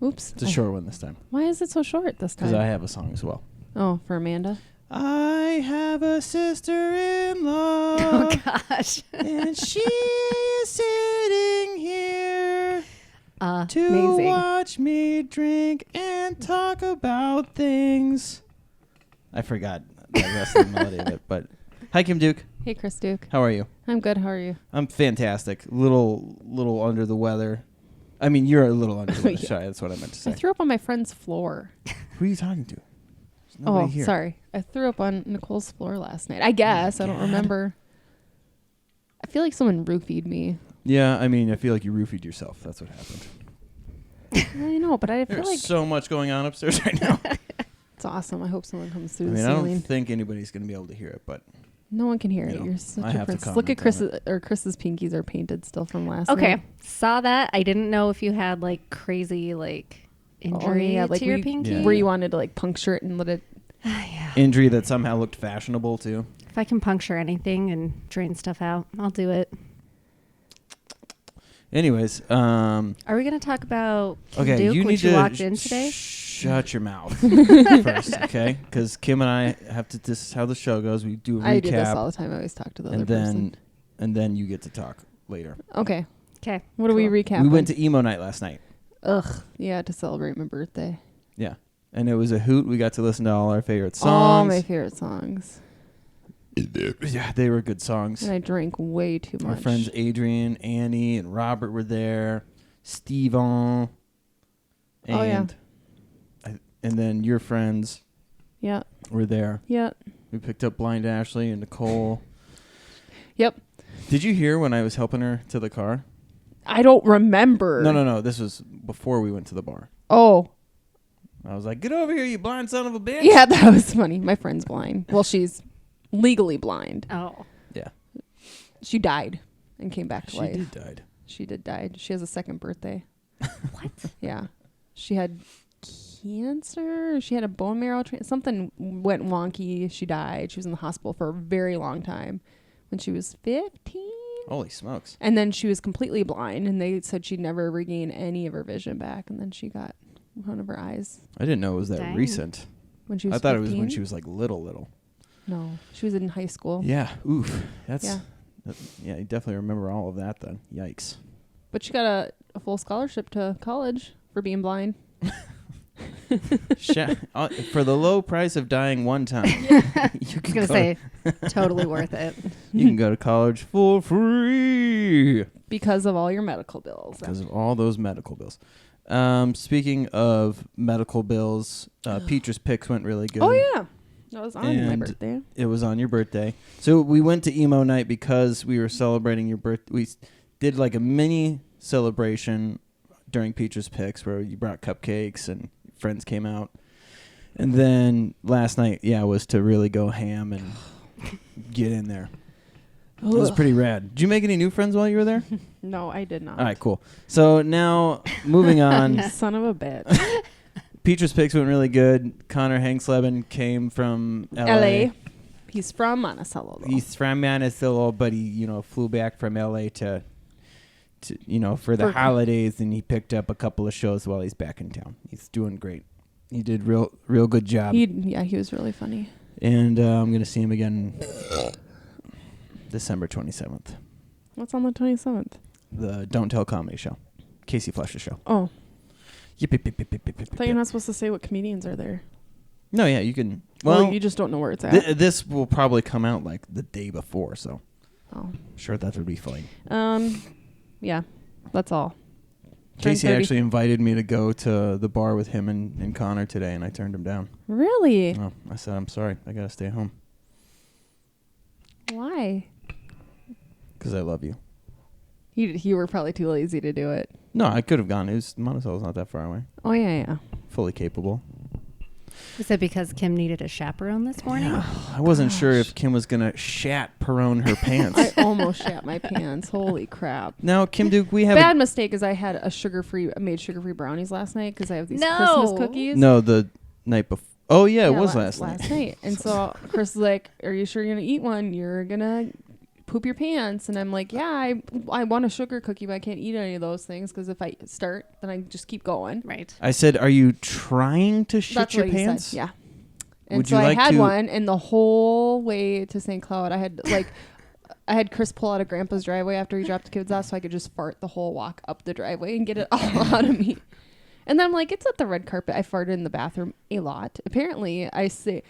Oops. It's a short one this time. Why is it so short this time? Because I have a song as well. Oh, for Amanda? I have a sister-in-law. Oh, gosh. And she is sitting here to Amazing. watch me drink and talk about things. I forgot the rest of the melody of it, but hi, Kim Duke. Hey, Chris Duke. How are you? I'm good. How are you? I'm fantastic. Little under the weather. I mean, you're a little under the weather. Yeah. Sorry, that's what I meant to say. I threw up on my friend's floor. Who are you talking to? There's nobody here. Sorry. I threw up on Nicole's floor last night. I guess. I don't remember. I feel like someone roofied me. Yeah, I mean, I feel like you roofied yourself. That's what happened. I know, but I feel There's like so much going on upstairs right now. it's awesome. I hope someone comes I through mean, the I ceiling. don't think anybody's going to be able to hear it, but No one can hear You it. know, You're such I a have to princess. Look at comment on Chris's pinkies are painted still from last Okay. night. Saw that. I didn't know if you had like crazy like injury like to your we- pinky. Yeah. Where you wanted to like puncture it and let it. Yeah. injury that somehow looked fashionable too. If I can puncture anything and drain stuff out, I'll do it. Anyways, Are we going to talk about Kim okay, Duke you when need she to walked in today? shut your mouth first, okay? Because Kim and I have to. This is how the show goes. We do a recap, I do this all the time. I always talk to the other person. and then you get to talk later. Okay. Okay. What do we Cool. recap? We went to emo night last night. Ugh. Yeah, to celebrate my birthday. Yeah, and it was a hoot. We got to listen to all our favorite All songs. my favorite songs. Yeah, they were good songs. And I drank way too much. Our friends Adrian, Annie, and Robert were there. Steven. And Oh, yeah. And then your friends Yeah. were there. Yeah. We picked up Blind Ashley and Nicole. Yep. Did you hear when I was helping her to the car? I don't remember. No. This was before we went to the bar. Oh. I was like, get over here, you blind son of a bitch. Yeah, that was funny. My friend's blind. Well, she's legally blind. Oh. Yeah. She died and came back to She life. did died. She did die. She has a second birthday. What? Yeah. She had cancer. She had a bone marrow. Something went wonky. She died. She was in the hospital for a very long time when she was 15. Holy smokes. And then she was completely blind, and they said she'd never regain any of her vision back. And then she got one of her eyes I didn't know it was that Dang. recent. when she was I thought it was when 15. she was like little. No, she was in high school. Yeah. Oof. That's. Yeah. Yeah, you definitely remember all of that then. Yikes. But she got a full scholarship to college for being blind. For the low price of dying one time, you I was can going to say, totally worth it. you can go to college for free Because of all your medical bills. because of all those medical bills. Speaking of medical bills, Peacher's Picks went really good. Oh, yeah. That was on my And birthday. It was on your birthday. So we went to emo night because we were celebrating your birthday. We did like a mini celebration during Peacher's Picks where you brought cupcakes and friends came out. And then last night, was to really go ham and get in there. It was pretty rad. Did you make any new friends while you were there? No, I did not. All right, cool. So now moving on. Son of a bitch. Peacher's Picks went really good. Connor Hangsleben came from LA. He's from Monticello, though. He's from Monticello, but he, flew back from LA to for the holidays, and he picked up a couple of shows while he's back in town. He's doing great. He did real good job. He was really funny. And I'm going to see him again December 27th. What's on the 27th? The Don't Tell Comedy Show. Casey Fletcher's show. Oh. Yip, yip, yip, yip, yip, yip, I thought yip. you're not supposed to say what comedians are there. No, yeah, you can. Well, Well, you just don't know where it's at. this will probably come out like the day before, so Oh. sure that would be fine. Yeah, that's all. Casey 30. actually invited me to go to the bar with him and Connor today, and I turned him down. Really? Oh, I said, I'm sorry. I got to stay home Why? because I love you. You were probably too lazy to do it. No, I could have gone. Monticello's not that far away. Oh, yeah. Fully capable. Is it because Kim needed a chaperone this morning? Yeah, I wasn't sure if Kim was going to chaperone her pants. I almost shat my pants. Holy crap. Now, Kim Duke, we have... Bad mistake is I had I made sugar-free brownies last night because I have these No. Christmas cookies. No, the night before. Oh, yeah, it was last night. And so Chris was like, are you sure you're going to eat one? You're going to poop your pants. And I'm like, yeah, I want a sugar cookie, but I can't eat any of those things because if I start, then I just keep going. Right. I said, are you trying to shit That's your what he pants? said. Yeah. And Would so you I like had to- one, and the whole way to St. Cloud, I had like, I had Chris pull out of Grandpa's driveway after he dropped the kids off, so I could just fart the whole walk up the driveway and get it all out of me. And then I'm like, it's at the red carpet. I farted in the bathroom a lot. Apparently, I say,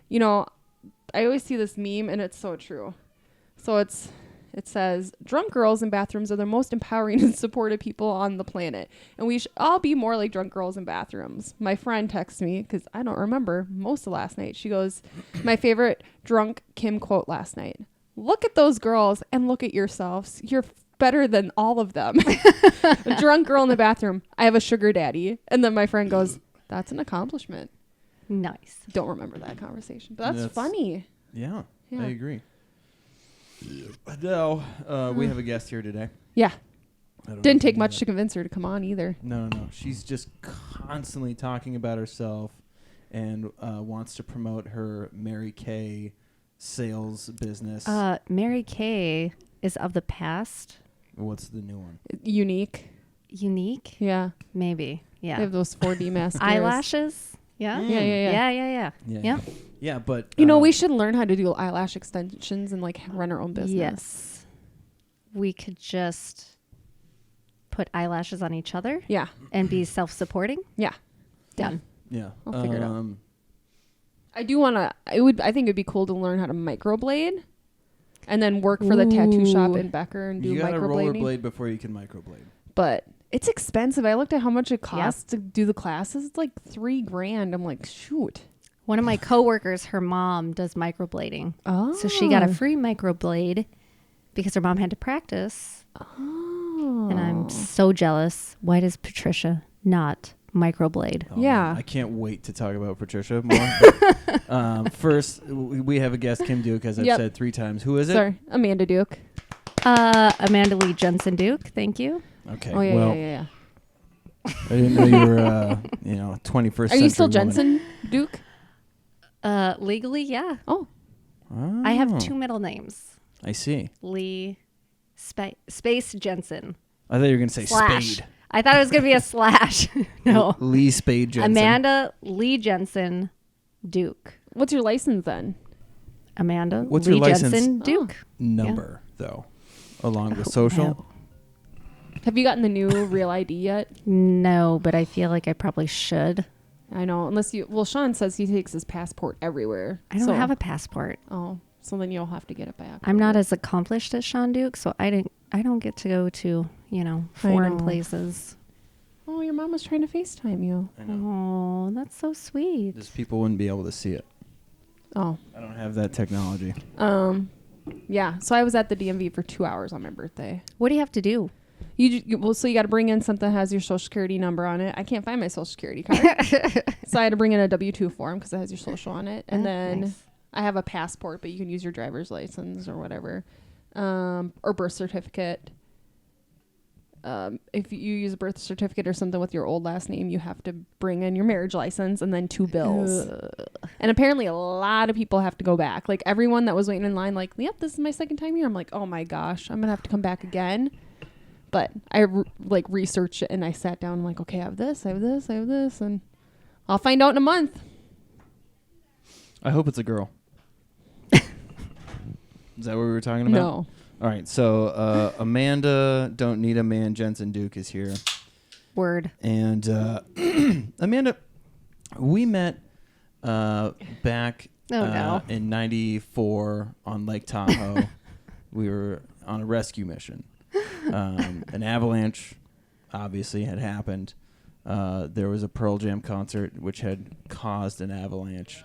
you know, I always see this meme, and it's so true. So it says, drunk girls in bathrooms are the most empowering and supportive people on the planet. And we should all be more like drunk girls in bathrooms. My friend texts me, because I don't remember most of last night. She goes, my favorite drunk Kim quote last night. Look at those girls and look at yourselves. You're better than all of them. A drunk girl in the bathroom. I have a sugar daddy. And then my friend goes, that's an accomplishment. Nice. Don't remember that conversation. But that's funny. Yeah, Yeah. I agree. Adele, we have a guest here today. Yeah. I don't know Didn't if you take knew much that. to convince her to come on either. No. She's just constantly talking about herself and wants to promote her Mary Kay sales business. Mary Kay is of the past. What's the new one? Unique. Unique? Yeah. Maybe. Yeah. They have those 4D mascaras. Eyelashes? Yeah? Yeah. Yeah. Yeah. Yeah, but You know, we should learn how to do eyelash extensions and like run our own business. Yes. We could just put eyelashes on each other Yeah. and be self-supporting. Yeah. Done. Yeah. I'll figure it out. I do want to, I think it'd be cool to learn how to microblade and then work for the tattoo shop Ooh. in Becker and do You gotta microblading. rollerblade before you can microblade. But it's expensive. I looked at how much it costs to do the classes. It's like $3,000. I'm like, shoot. One of my coworkers, her mom does microblading. Oh. So she got a free microblade because her mom had to practice. Oh. And I'm so jealous. Why does Patricia not microblade? Oh, Yeah. man, I can't wait to talk about Patricia more. But, first, we have a guest, Kim Duke, as I've Yep. said 3 times. Who is it? Sorry, Amanda Duke. Amanda Lee Jensen Duke. Thank you. Okay. Oh, yeah, well, yeah. I didn't know you were, 21st Are century you still woman. Jensen Duke? Legally, yeah. Oh. Oh, I have 2 middle names. I see. Lee Space Jensen. I thought you were going to say Slash. Spade. I thought it was going to be a slash. No. Lee Spade Jensen. Amanda Lee Jensen Duke. What's your license then? Amanda What's Lee your license Jensen Duke. number, though, along with social. No. Have you gotten the new Real ID yet? No, but I feel like I probably should. I know, unless you. Well, Sean says he takes his passport everywhere. I don't have a passport. Oh, so then you'll have to get it by October. I'm not as accomplished as Sean Duke, so I don't get to go to, foreign know. places. Oh, your mom was trying to FaceTime you. I know. Oh, that's so sweet. Just people wouldn't be able to see it. Oh. I don't have that technology. Yeah. So I was at the DMV for 2 hours on my birthday. What do you have to do? So you got to bring in something that has your social security number on it. I can't find my social security card. So I had to bring in a W-2 form because it has your social on it. And then nice. I have a passport, but you can use your driver's license or whatever. Or birth certificate. If you use a birth certificate or something with your old last name, you have to bring in your marriage license and then 2 bills. And apparently a lot of people have to go back. Like everyone that was waiting in line, like, yep, this is my second time here. I'm like, oh my gosh, I'm going to have to come back again. But I researched it and I sat down. I'm like, okay, I have this, and I'll find out in a month. I hope it's a girl. Is that what we were talking about? No. All right. So Amanda, don't need a man. Jensen Duke is here, Word. and Amanda, we met back no. in '94 on Lake Tahoe. We were on a rescue mission. An avalanche obviously had happened. There was a Pearl Jam concert which had caused an avalanche,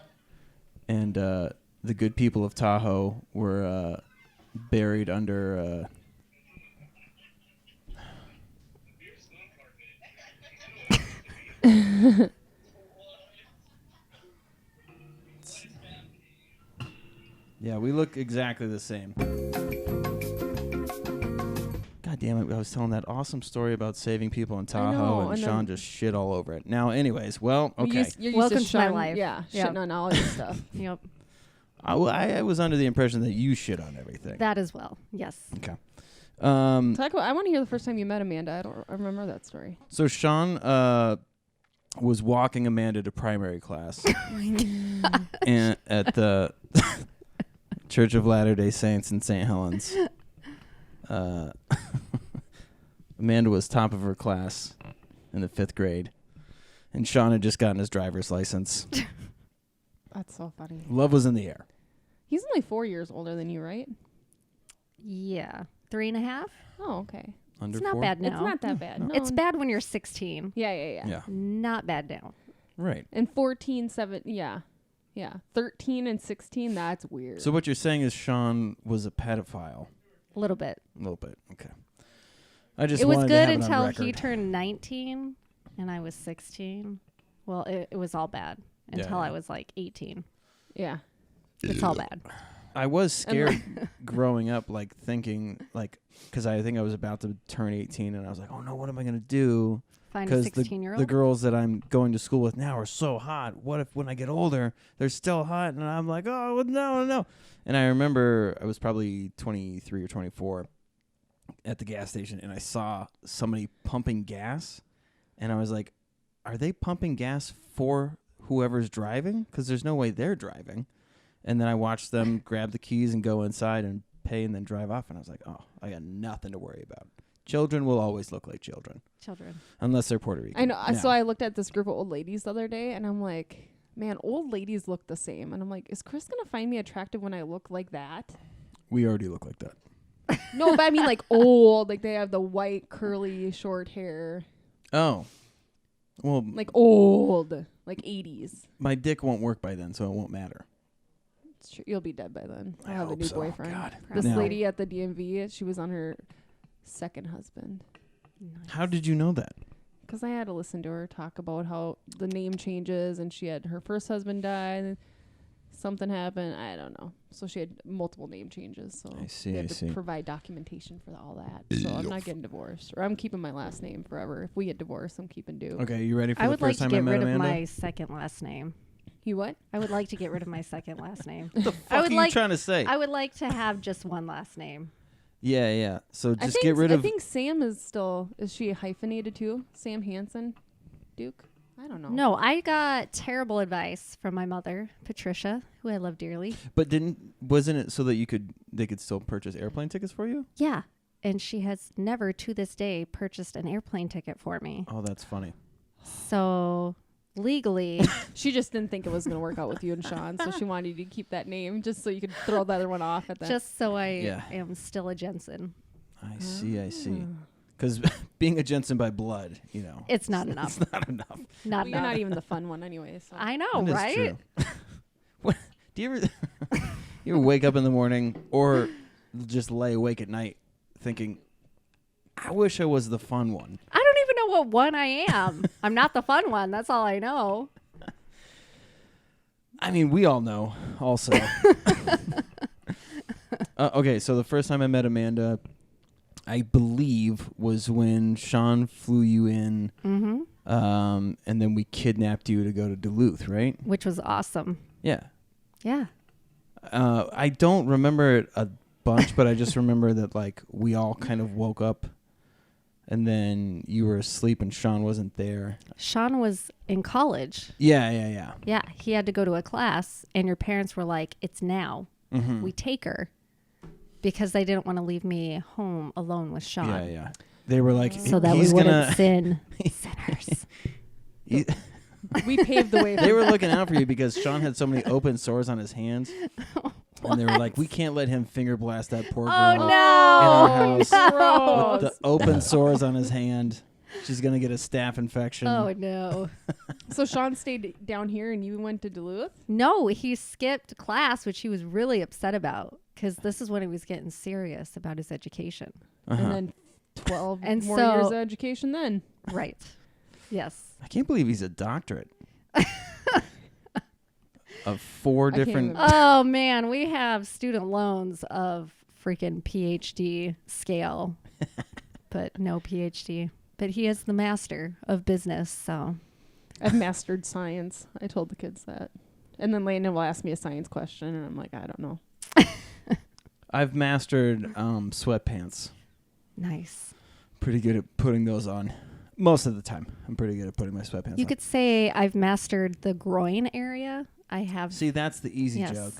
and the good people of Tahoe were buried under yeah, we look exactly the same. God damn it, I was telling that awesome story about saving people in Tahoe, know, and and Sean then- just shit all over it. Now, anyways, well, okay. You're used Welcome to my shitting- life. Yeah, Yep. shitting on all your stuff. Yep. I was under the impression that you shit on everything. That as well. Yes. Okay. Talk about, I want to hear the first time you met Amanda. I remember that story. So Sean was walking Amanda to primary class and at the Church of Latter-day Saints in St. Helens. Amanda was top of her class in the 5th grade, and Sean had just gotten his driver's license. That's so funny. Love was in the air. He's only 4 years older than you, right? Yeah. 3.5. Oh, okay. Under It's not 4? bad now. It's not that bad. No. It's bad when you're 16. Yeah. Yeah. Not bad now. Right. And 14, 7, yeah. 13 and 16, that's weird. So what you're saying is Sean was a pedophile. A little bit. A little bit. Okay. I just It was wanted to good have it on until he record. turned 19 and I was 16. Well, it was all bad until I was like 18. yeah. It's all bad. I was scared growing up, like thinking, like, because I think I was about to turn 18, and I was like, "Oh no, what am I gonna do?" Find a Because 16-year-old. the girls that I'm going to school with now are so hot. What if when I get older, they're still hot? And I'm like, "Oh no!" And I remember I was probably 23 or 24 at the gas station, and I saw somebody pumping gas, and I was like, "Are they pumping gas for whoever's driving? Because there's no way they're driving." And then I watched them grab the keys and go inside and pay and then drive off. And I was like, oh, I got nothing to worry about. Children will always look like children. Unless they're Puerto Rican. I know. No. So I looked at this group of old ladies the other day, and I'm like, man, old ladies look the same. And I'm like, is Chris going to find me attractive when I look like that? We already look like that. No, but I mean like old. Like they have the white, curly, short hair. Oh. Well, Like old. Like 80s. my dick won't work by then, so it won't matter. It's true. You'll be dead by then. I I'll have a hope new so. boyfriend. God. This Now- lady at the DMV, she was on her second husband. How did you know that? Because I had to listen to her talk about how the name changes, and she had her first husband die, and something happened. I don't know. So she had multiple name changes. So I see, they had I to see. provide documentation for all that. So I'm not getting divorced, or I'm keeping my last name forever. If we get divorced, I'm keeping Duke. Okay, you ready for I the would like first to time I get met rid of Amanda? my second last name. You what? I would like to get rid of my second last name. What the I fuck would are like- you trying to say? I would like to have just one last name. Yeah. So I just think get rid I of... think Sam is still. Is she hyphenated too? Sam Hansen, Duke. I don't know. No, I got terrible advice from my mother, Patricia, who I love dearly. But wasn't it so that they could still purchase airplane tickets for you? Yeah. And she has never to this day purchased an airplane ticket for me. Oh, that's funny. So legally, She just didn't think it was going to work out with you and Sean, so she wanted you to keep that name just so you could throw the other one off at that. just so I Yeah. am still a Jensen. I see. Because being a Jensen by blood, It's not enough. it's not enough. Not Well, you're enough. not even the fun one anyway. So. I know, That is right? true. What, do you ever you ever wake up in the morning or just lay awake at night thinking, I wish I was the fun one? I don't even know what one I am. I'm not the fun one. That's all I know. I mean, we all know also. Okay, so the first time I met Amanda, I believe, was when Sean flew you in, Mm-hmm. and then we kidnapped you to go to Duluth, right? Which was awesome. Yeah. Yeah. I don't remember it a bunch, but I just remember that like we all kind of woke up, and then you were asleep and Sean wasn't there. Sean was in college. Yeah. Yeah. He had to go to a class, and your parents were like, it's now. Mm-hmm. We take her. Because they didn't want to leave me home alone with Sean. Yeah. They were like, So that we he's wouldn't gonna. sin sinners. he- We paved the way. they were looking out for you because Sean had so many open sores on his hands, and they were like, we can't let him finger blast that poor girl Oh, in no. our house Gross. with the open sores on his hand. She's gonna get a staph infection. Oh, no. So Sean stayed down here and you went to Duluth? No, he skipped class, which he was really upset about because this is when he was getting serious about his education. Uh-huh. And then 12 And more so- years of education then. Right. Yes. I can't believe he's a doctorate of 4 I can't different. even- Oh, man. We have student loans of freaking PhD scale, but no PhD. But he is the master of business, so. I've mastered science. I told the kids that. And then Landon will ask me a science question, and I'm like, I don't know. I've mastered sweatpants. Nice. Pretty good at putting those on. Most of the time, I'm pretty good at putting my sweatpants You on. could say I've mastered the groin area. I have. See, that's the easy Yes. joke.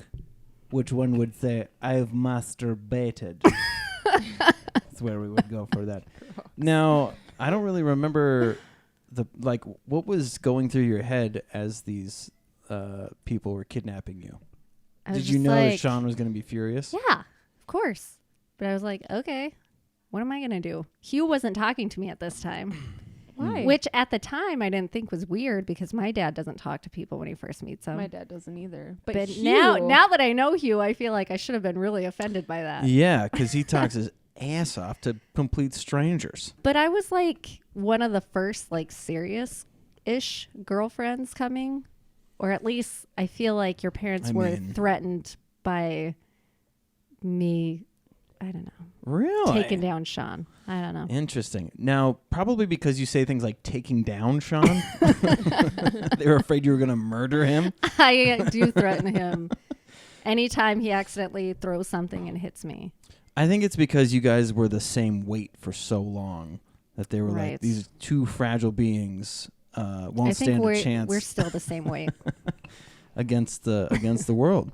Which one would say, I've masturbated? That's where we would go for that. Now, I don't really remember what was going through your head as these people were kidnapping you. I was Did you just know like, Sean was going to be furious? Yeah, of course. But I was like, okay, what am I going to do? Hugh wasn't talking to me at this time. Why? Which at the time I didn't think was weird because my dad doesn't talk to people when he first meets them. My dad doesn't either. But Hugh- now that I know Hugh, I feel like I should have been really offended by that. Yeah, because he talks his ass off to complete strangers. But I was like one of the first like serious-ish girlfriends coming, or at least I feel like your parents were threatened by me. I don't know. Really? Taking down Sean. I don't know. Interesting. Now, probably because you say things like taking down Sean, they were afraid you were going to murder him. I do threaten him anytime he accidentally throws something and hits me. I think it's because you guys were the same weight for so long that they were like, Right. these two fragile beings won't I think stand a chance we're still the same weight. against the world.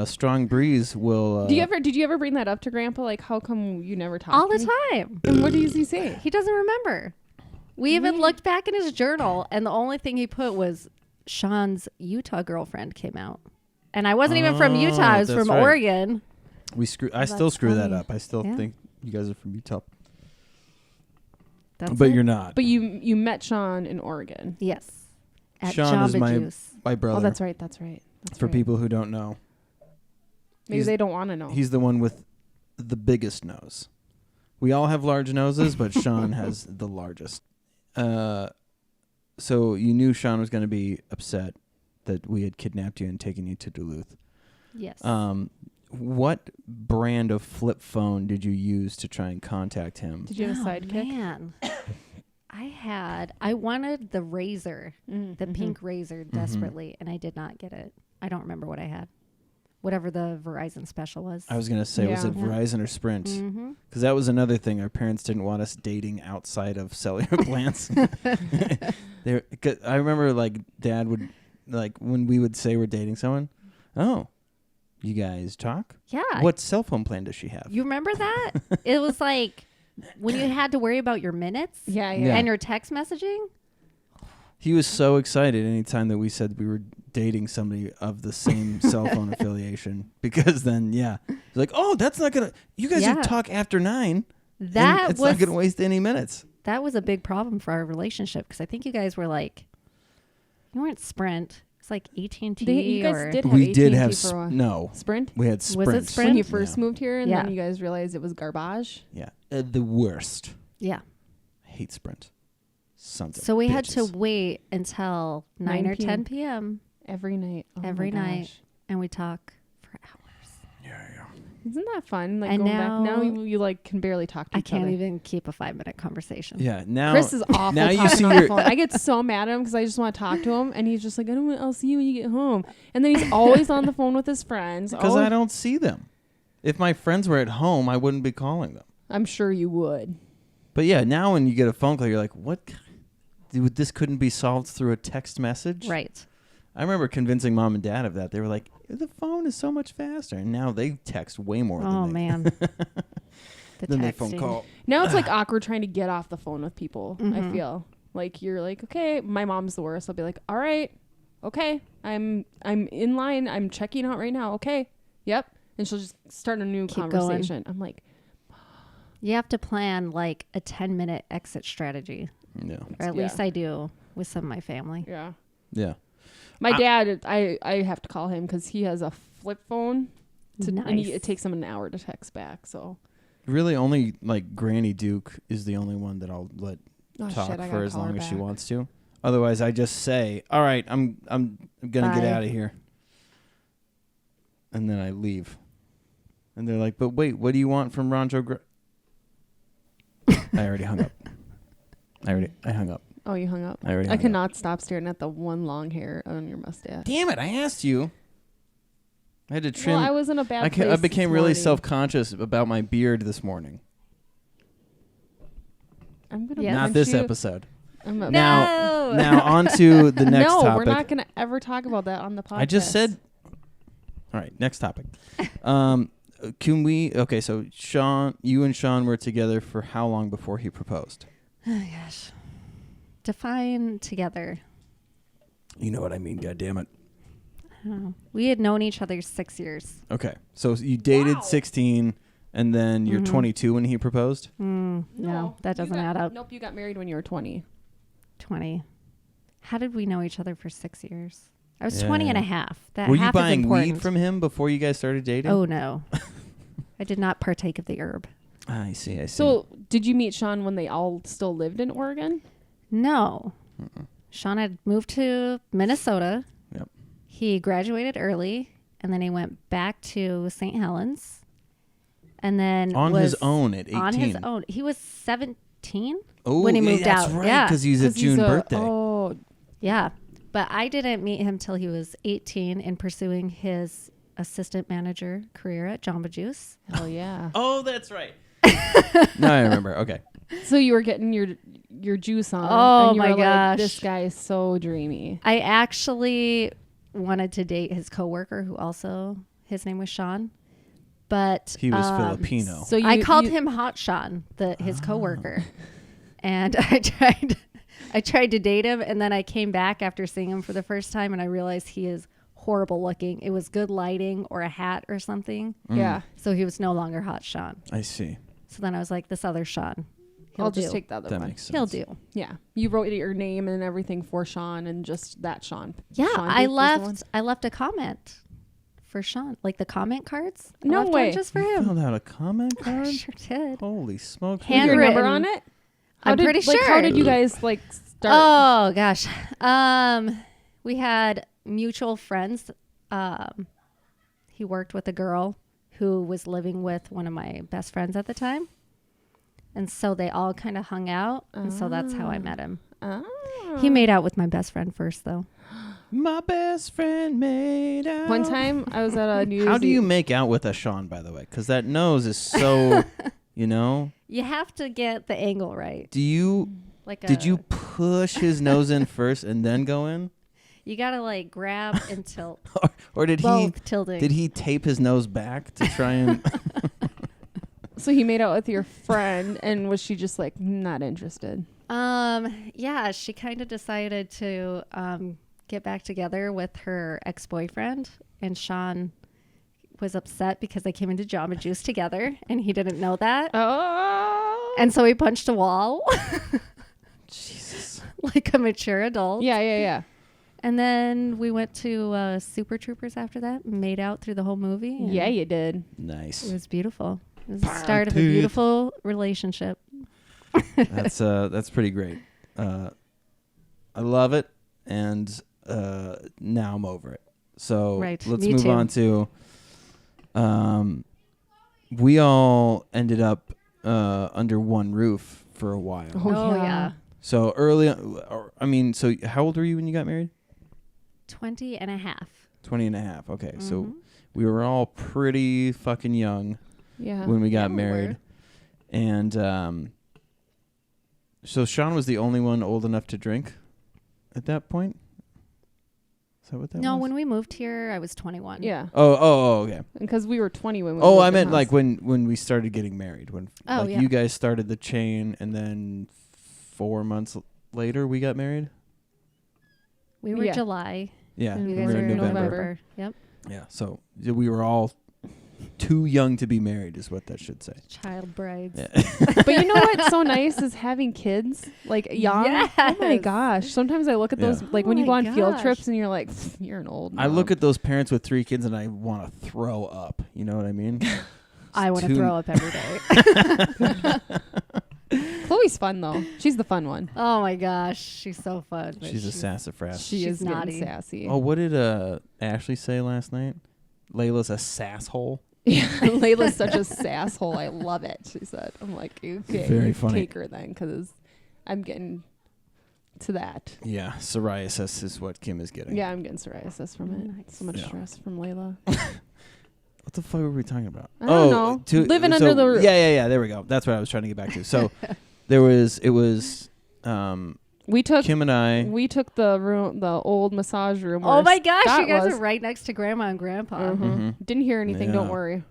Strong breeze will. Did you ever bring that up to Grandpa? Like, how come you never talk All to the me? time. And what does he say? He doesn't remember. We even looked back in his journal, and the only thing he put was Sean's Utah girlfriend came out. And I wasn't even from Utah. I was that's from right. Oregon. I still That's screw that funny. up. I still Yeah. think you guys are from Utah, That's but it. you're not. But you met Sean in Oregon. Yes. At Sean is Jamba my Juice. brother. Oh, that's right. That's For right. people who don't know, Maybe he's- they don't want to know. he's the one with the biggest nose. We all have large noses, but Sean has the largest. So you knew Sean was going to be upset that we had kidnapped you and taken you to Duluth. Yes. What brand of flip phone did you use to try and contact him? Did you have a sidekick? Man. I wanted the razor, the pink razor desperately, and I did not get it. I don't remember what I had. Whatever the Verizon special was. I was going to say, was Yeah. it Verizon or Sprint? Mm-hmm. Because that was another thing. Our parents didn't want us dating outside of cellular plans. I remember, like, Dad would, like, when we would say we're dating someone, oh, you guys talk? Yeah. What cell phone plan does she have? You remember that? It was like when you had to worry about your minutes Yeah. Yeah. and your text messaging. He was so excited anytime that we said we were dating somebody of the same cell phone affiliation. Because then, yeah. He's like, oh, that's not going to, you guys Yeah. can talk after 9. That and it's was not going to waste any minutes. that was a big problem for our relationship because I think you guys were like, you weren't Sprint. It's like AT&T. You guys or did have We did AT&T have, for a while. no, Sprint? we had Sprint. Was it Sprint? When you first Yeah. moved here, and Yeah. then you guys realized it was garbage. Yeah. The worst. Yeah. I hate Sprint. Sons of So we had to bitches. wait until 9 or 10 p.m. p.m. Every night. Oh every my night, gosh. and we talk for hours. Isn't that fun? Like And going back now, now- you like can barely talk to I each can't other. even keep a 5-minute conversation. Yeah. Now, Chris is awful now you talking see on the your- phone. I get so mad at him because I just want to talk to him, and he's just like, I'll see you when you get home. And then he's always on the phone with his friends. because Oh, I don't see them. If my friends were at home, I wouldn't be calling them. I'm sure you would. But yeah, now when you get a phone call, you're like, what? Dude, this couldn't be solved through a text message? Right. I remember convincing Mom and Dad of that. They were like, the phone is so much faster. And now they text way more Oh, than man. The than they phone texting. call. Now it's like awkward trying to get off the phone with people. I Mhm. feel like you're like, okay, my mom's the worst. I'll be like, all right, okay, I'm in line. I'm checking out right now. Okay, yep. And she'll just start a new Keep going. conversation. I'm like, You have to plan like a 10-minute exit strategy, Yeah. or at Yeah. least I do with some of my family. yeah. Yeah. My dad, I have to call him because he has a flip phone, and Nice. it takes him an hour to text back. So Really, only like Granny Duke is the only one that I'll let talk shit, I for gotta as call her long as she back. wants to. Otherwise, I just say, "All right, I'm gonna get Bye. out of here," and then I leave. And they're like, "But wait, what do you want from Rancho?" I already hung up. I hung up. Oh, you hung up. I already I hung up. cannot stop staring at the one long hair on your mustache. Damn it! I asked you. I had to trim. Well, I was in a bad place I became this really morning. self-conscious about my beard this morning. I'm gonna Yeah. Not punch this you. episode. I'm a- Now on to the next no, topic. we're not gonna ever talk about that on the podcast. I just said. All right, next topic. Can we? Okay, so Sean, you and Sean were together for how long before he proposed? Oh gosh. Define together. You know what I mean. God damn it. I don't know. We had known each other 6 years. Okay, so you dated 16, and then you're 22 when he proposed. No, that you doesn't got- add up. Nope, you got married when you were 20. 20. How did we know each other for 6 years? I was Yeah. 20 and a half. That Were you half is buying important. weed from him before you guys started dating? Oh no. I did not partake of the herb. I see. I see. So, did you meet Sean when they all still lived in Oregon? No. Sean had moved to Minnesota. Yep. He graduated early and then he went back to St. Helens. And then on was his own at 18. On his own. He was 17 Oh, when he yeah, moved that's out. right, Yeah. because he's a 'Cause June birthday. Oh, Yeah. But I didn't meet him till he was 18 in pursuing his assistant manager career at Jamba Juice. hell yeah. Oh, that's right. No, I remember. Okay. So you were getting your juice on. Oh, and you my were like, gosh. this guy is so dreamy. I actually wanted to date his coworker who also, his name was Sean. But He was Filipino. So I called him Hot Sean, his coworker. And I tried to date him, and then I came back after seeing him for the first time, and I realized he is horrible looking. It was good lighting or a hat or something. Yeah. So he was no longer Hot Sean. I see. So then I was like, this other Sean. He'll I'll just do. take the other That one. makes sense. He'll do. Yeah. You wrote your name and everything for Sean and just that Sean. Yeah, Sean I Duke was the one? left a comment for Sean, like the comment cards. I No left way. one just for You him. filled out a comment I card? sure did. Holy smokes. With your Handwritten. number on it? I'm pretty like, How sure. did you guys like start? Oh gosh. We had mutual friends. He worked with a girl who was living with one of my best friends at the time. And so they all kind of hung out. And so that's how I met him. Ah. He made out with my best friend first, though. My best friend made out. One time I was at a New Year's How do you Eve- make out with a Sean, by the way? Because that nose is so, you know. You have to get the angle right. Do you? Like Did you push his nose in first and then go in, You gotta like grab and tilt. or did Both tilting. he tape his nose back to try and? So he made out with your friend, and was she just like not interested? Yeah, she kind of decided to get back together with her ex-boyfriend, and Sean was upset because they came into Jamba Juice together, and he didn't know that, Oh. and so he punched a wall Jesus. like a mature adult. Yeah. And then we went to Super Troopers after that, and made out through the whole movie. and Yeah, you did. it Nice. was beautiful. It was the start of a beautiful relationship. That's pretty great. I love it, and now I'm over it. So Right, let's me move too. on to. We all ended up under one roof for a while. Oh, yeah. So early, so how old were you when you got married? 20 and a half. 20 and a half. Okay, so Mhm. we were all pretty fucking young Yeah. when we got Yeah, we married. were. And so Sean was the only one old enough to drink at that point? Is that what that No, was? when we moved here, I was 21. Yeah. Oh, okay. Because we were 20 when we Oh, moved I in meant house. like when we started getting married. When Oh, like yeah. you guys started the chain, and then 4 months later we got married. We were Yeah. July. Yeah, And we You you guys were are in in November. November. Yep. Yeah, so we were all too young to be married, is what that should say. Child brides. Yeah. But you know what's so nice is having kids like young. Oh my Yes. gosh! Sometimes I look at those Yeah. like Oh when you go my on field gosh. trips and you're like, you're an old. I look mom." at those parents with 3 kids and I want to throw up. You know what I mean? I want to Too- throw up every day. Chloe's fun though. She's the fun one. Oh my gosh, she's so fun. but She's a sassafras. She She's is getting naughty. sassy. Oh, what did Ashley say last night? Layla's a sasshole. Yeah, Layla's such a sasshole. I love it. She said. I'm like, okay, Very funny. take her then, because I'm getting to that. Yeah, psoriasis is what Kim is getting. Yeah, I'm getting psoriasis from it. Nice. So much Yeah. stress from Layla. What the fuck were we talking about? I don't know. Living under the roof. Yeah. There we go. That's what I was trying to get back to. So it was We took Kim and I. we took the room, the old massage room. Oh where my gosh, Scott you guys was. are right next to Grandma and Grandpa. Mhm. Didn't hear anything. Don't Yeah. worry.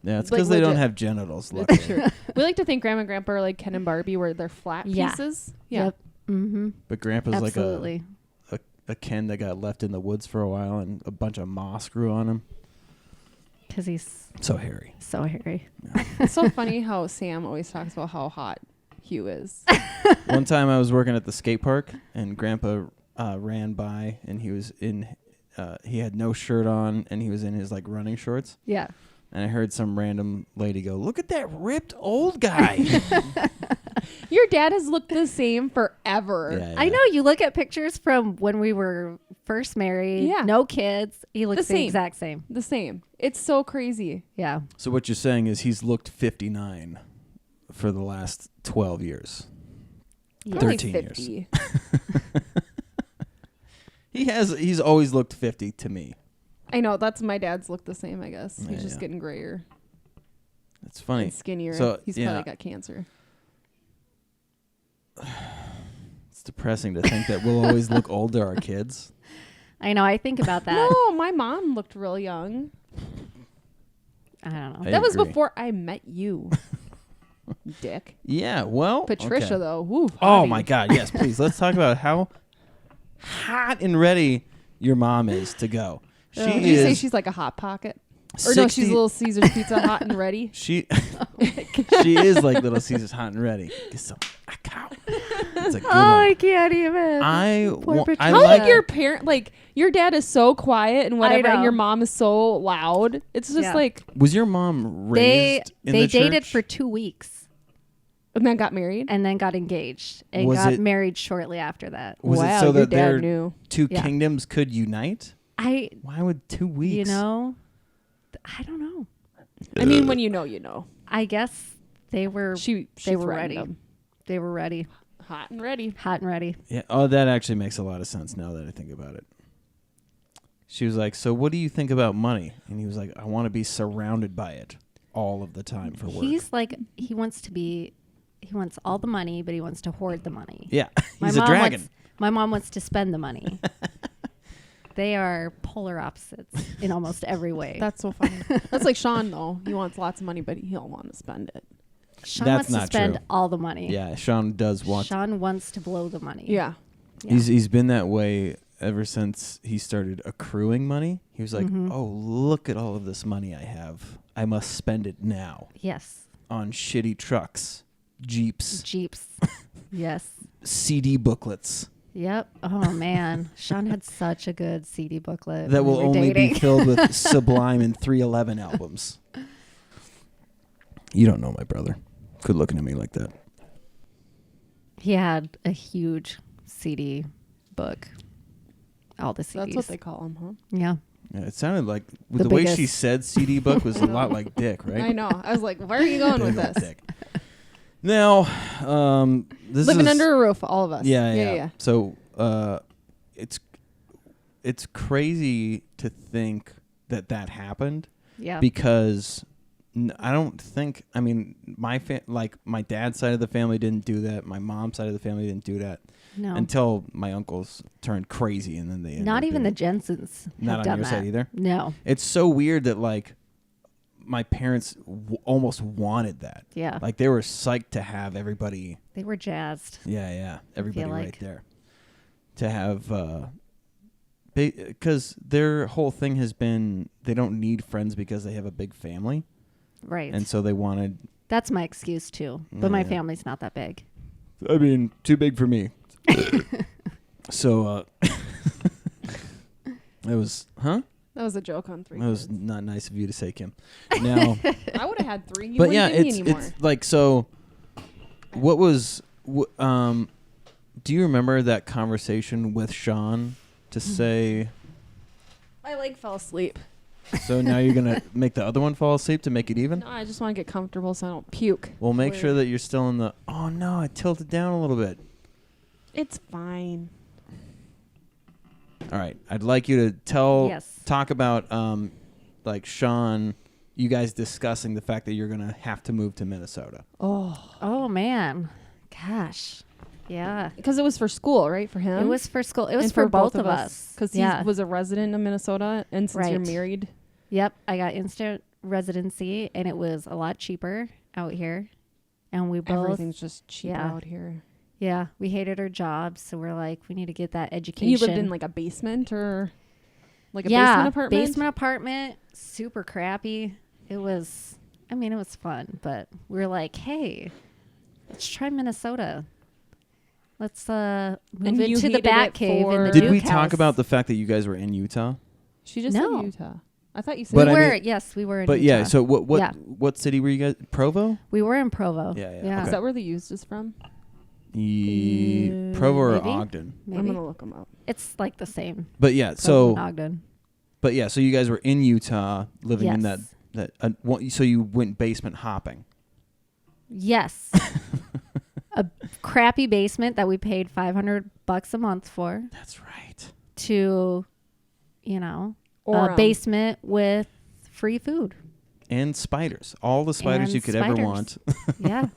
Yeah, it's Like, because they don't legit. have genitals. It's Luckily. true. We like to think Grandma and Grandpa are like Ken and Barbie, where they're flat Yeah. pieces. Yeah. Yep. Mm-hmm. But Grandpa's Absolutely. like a Ken that got left in the woods for a while, and a bunch of moss grew on him. Because he's So hairy. so hairy. It's so funny how Sam always talks about how hot Hugh is. One time I was working at the skate park, and Grandpa ran by, and he was in. He had no shirt on, and he was in his like running shorts. Yeah. And I heard some random lady go, "Look at that ripped old guy." Your dad has looked the same forever. Yeah, I know, you look at pictures from when we were first married, Yeah. no kids. He looks The the same. exact same. The same. It's so crazy. Yeah. So what you're saying is he's looked 59 for the last 12 years. Probably 13 years. 50. He's always looked 50 to me. I know. That's my dad's look the same, I guess. Yeah, He's just yeah. getting grayer It's funny. and skinnier. So, He's yeah. probably got cancer. It's depressing to think that we'll always look old to our kids. I know. I think about that. No, my mom looked real young. I don't know. I That was agree. before I met you. Dick. Yeah, well. Patricia, okay. though. Woo, Oh hottie. my God! Yes, please. Let's talk about how hot and ready your mom is to go. She Did you say is she's like a hot pocket? Or no, she's 60 Little Caesar's Pizza, hot and ready. She she is like Little Caesar's hot and ready. Get some a cow. It's a good Oh, I one. can't even. I Poor I Patricia. How like like your parent, like your dad is so quiet and whatever, and know. your mom is so loud. It's just Yeah. like, was your mom they raised in they the dated church? for 2 weeks and then got married. and then got engaged and Was got it- married shortly after that. Was wow, it so your that dad their knew. two Yeah. kingdoms could unite? I Why would 2 weeks? you know, I don't know. I mean, when you know, you know. I guess they were She they were threatened ready. him. They were ready, Hot and ready. hot and ready. Yeah. Oh, that actually makes a lot of sense now that I think about it. She was like, "So what do you think about money?" And he was like, "I want to be surrounded by it all of the time for work." He's like he wants all the money, but he wants to hoard the money. Yeah, My he's a mom dragon. My mom wants to spend the money. They are polar opposites in almost every way. That's so funny. That's like Sean, though. He wants lots of money, but he'll want to spend it. Sean That's wants to not spend true. all the money. Yeah, Sean does want. Sean wants to blow the money. Yeah. Yeah. He's been that way ever since he started accruing money. He was like, Mhm. "Oh, look at all of this money I have. I must spend it now Yes. on shitty trucks, Jeeps, Jeeps. Yes. CD booklets Yep. Oh man, Sean had such a good CD booklet that when will we were only dating. be filled with Sublime and 311 albums." You don't know my brother. Quit looking at me like that. He had a huge CD book. All the CDs. That's what they call him, huh? Yeah. Yeah, it sounded like with The the way she biggest. said CD book was a lot like dick, right? I know. I was like, where are you going with Big old this? dick. Now, this Living is under a roof, all of us. Yeah. So, it's crazy to think that happened Yeah. because I don't think. I mean, my dad's side of the family didn't do that. My mom's side of the family didn't do that no. until my uncles turned crazy, and then they ended Not up even the doing it. Jensens have Not on done your that. side either. No. It's so weird that like my parents almost wanted that. Yeah. Like they were psyched to have everybody. They were jazzed. Yeah. Everybody right like. there. To have, because their whole thing has been they don't need friends because they have a big family, Right. and so they wanted. That's my excuse too. But my Yeah. family's not that big. I mean, too big for me. So, it was, huh? That was a joke on three. That was kids. not nice of you to say, Kim. Now, I would have had three. You but wouldn't yeah, give me it's anymore. like so. What was do you remember that conversation with Sean to say? My leg fell asleep. So now you're gonna make the other one fall asleep to make it even? No, I just want to get comfortable so I don't puke. Well, make Weird. sure that you're still in the. Oh no, I tilted down a little bit. It's fine. All right. I'd like you to Yes. talk about, like Sean, you guys discussing the fact that you're going to have to move to Minnesota. Oh man, gosh, yeah. Because it was for school, right? For him? It was for school. It was And for both of us. Because Yeah. he was a resident of Minnesota, and since you're Right. married. Yep. I got instant residency, and it was a lot cheaper out here. And we both, Everything's just cheap yeah. out here. yeah, we hated our jobs, so we're like, we need to get that education. And you lived in like a basement or like a yeah, basement apartment? basement apartment, super crappy. It was fun, but we were like, hey, let's try Minnesota. Let's move And you into the hated Bat it Cave in for- the Did Duke we house. talk about the fact that you guys were in Utah? She just No. said Utah. I thought you said We But I were, mean- yes, we were in But Utah. yeah, so what Yeah. what city were you guys? Provo? We were in Provo. Yeah, yeah, yeah. Is that where the used is from? Provo or Maybe. Ogden? I'm Maybe. gonna look them up. It's like the same. But yeah, Provo so and Ogden. but yeah, so you guys were in Utah living in that Yes. so you went basement hopping. Yes. A crappy basement that we paid $500 a month for That's right. to, you know, Or a basement with free food. And spiders. All the spiders And you could ever spiders. want. Yeah.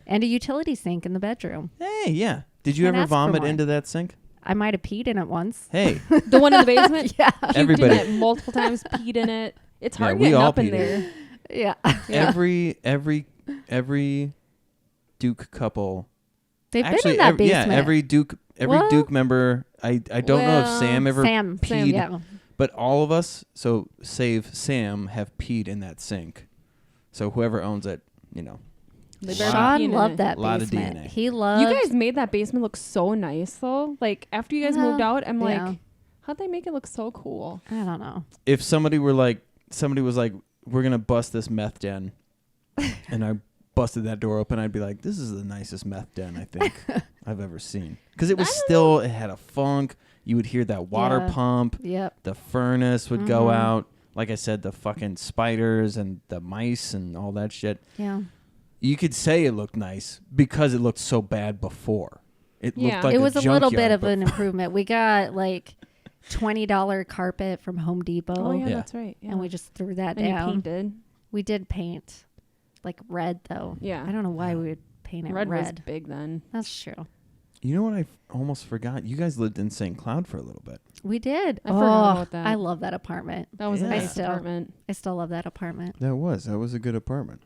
And a utility sink in the bedroom. Hey, yeah. Did you Can't ever ask for vomit more. into that sink? I might have peed in it once. Hey, the one in the basement. Yeah. Puked Everybody- in it multiple times. Peed in it. It's Yeah, hard we getting all up in peed in there. Yeah. Yeah. every Duke couple. They've Actually, been in that basement. yeah, every Well- Duke member. I don't know if Well, Sam ever Sam, peed, yeah. but all of us, so save Sam, have peed in that sink. So whoever owns it, you know. They Lot- better not pee Sean in loved it. that Lot of basement. DNA. He loved. You guys made that basement look so nice, though. Like after you guys Well, moved out, I'm yeah. like, how'd they make it look so cool? I don't know. If somebody was like, we're gonna bust this meth den, and I busted that door open, I'd be like, this is the nicest meth den I think I've ever seen. Because it was it had a funk. You would hear that water Yeah. pump. Yep. The furnace would go Mhm. out. Like I said, the fucking spiders and the mice and all that shit. Yeah. You could say it looked nice because it looked so bad before. It Yeah. looked like It was a little bit junkyard of an improvement. We got like $20 carpet from Home Depot. Oh yeah, Yeah. that's right. Yeah. And we just threw that and you down. painted. We did paint, like red though. Yeah. I don't know why we would paint it Red was red. big then. That's true. You know what? I almost forgot. You guys lived in St. Cloud for a little bit. We did. I forgot about that. I love that apartment. That was Yeah. a I nice still- apartment. I still love that apartment. That was a good apartment.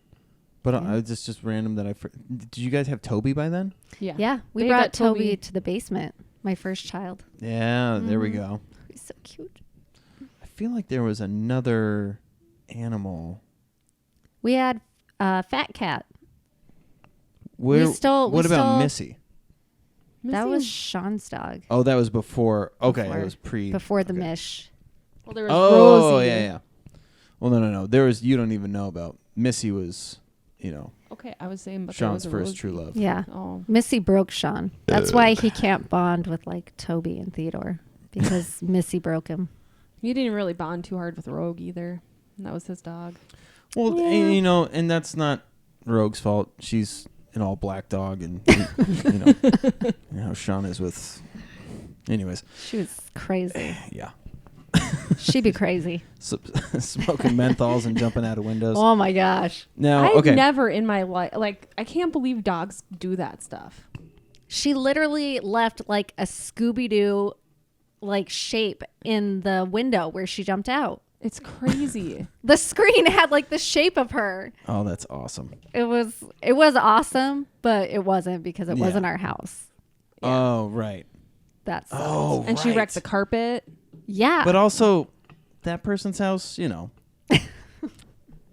But Yeah. just random that did you guys have Toby by then? Yeah. Yeah, we They brought got Toby. Toby to the basement. My first child. Yeah, there we Mhm. go. He's so cute. I feel like there was another animal. We had Fat Cat. Where, still- what we about still- Missy? That Missy was Sean's dog Oh, that was before. Okay, Before- it was pre. before the okay. Mish. Well, there was Oh, Rosie. yeah. Well, no. There was. You don't even know about Missy. Was Okay, I was saying, but Sean's there was first a true Rosie. love. Yeah. Oh. Missy broke Sean. That's why he can't bond with like Toby and Theodore because Missy broke him. He didn't really bond too hard with Rogue either. And that was his dog. Well, Yeah. and and that's not Rogue's fault. She's an all black dog, and Sean is with. Anyways, She was crazy. yeah, She'd be crazy. smoking menthols and jumping out of windows. Oh my gosh. Now, I've okay, never in my life, like, I can't believe dogs do that stuff. She literally left like a Scooby Doo like shape in the window where she jumped out. It's crazy. The screen had like the shape of her. oh, that's awesome. It was awesome, but it wasn't because it Yeah. wasn't our house. Oh, right. That's Oh, And she wrecked the carpet. yeah. But also, that person's house,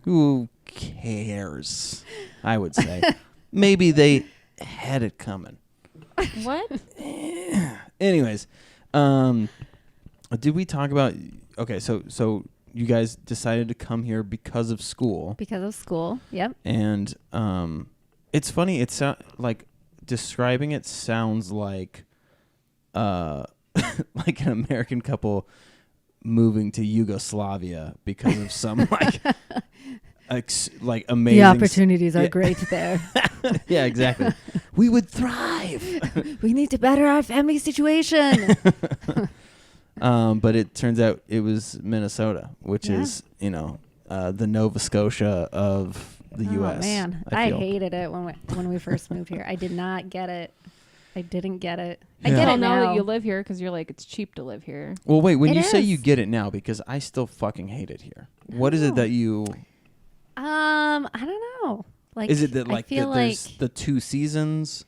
who cares? I would say. Maybe they had it coming. What? Anyways, did we talk about? Okay, so you guys decided to come here because of school, because of school. Yep. and it's funny. It's like describing it sounds like like an American couple moving to Yugoslavia because of some like amazing The opportunities are yeah. great there. yeah, exactly. we would thrive. We need to better our family situation. But it turns out it was Minnesota, which is, the Nova Scotia of the U.S. Man, I hated it when we first moved here. I did not get it. I didn't get it. Yeah. I get Well, it now that now. you live here, because you're like, it's cheap to live here. Well, wait, when It you say you is. get it now, because I still fucking hate it here. What is it that you... I don't know. Like, Is it that I like feel that there's the 2 seasons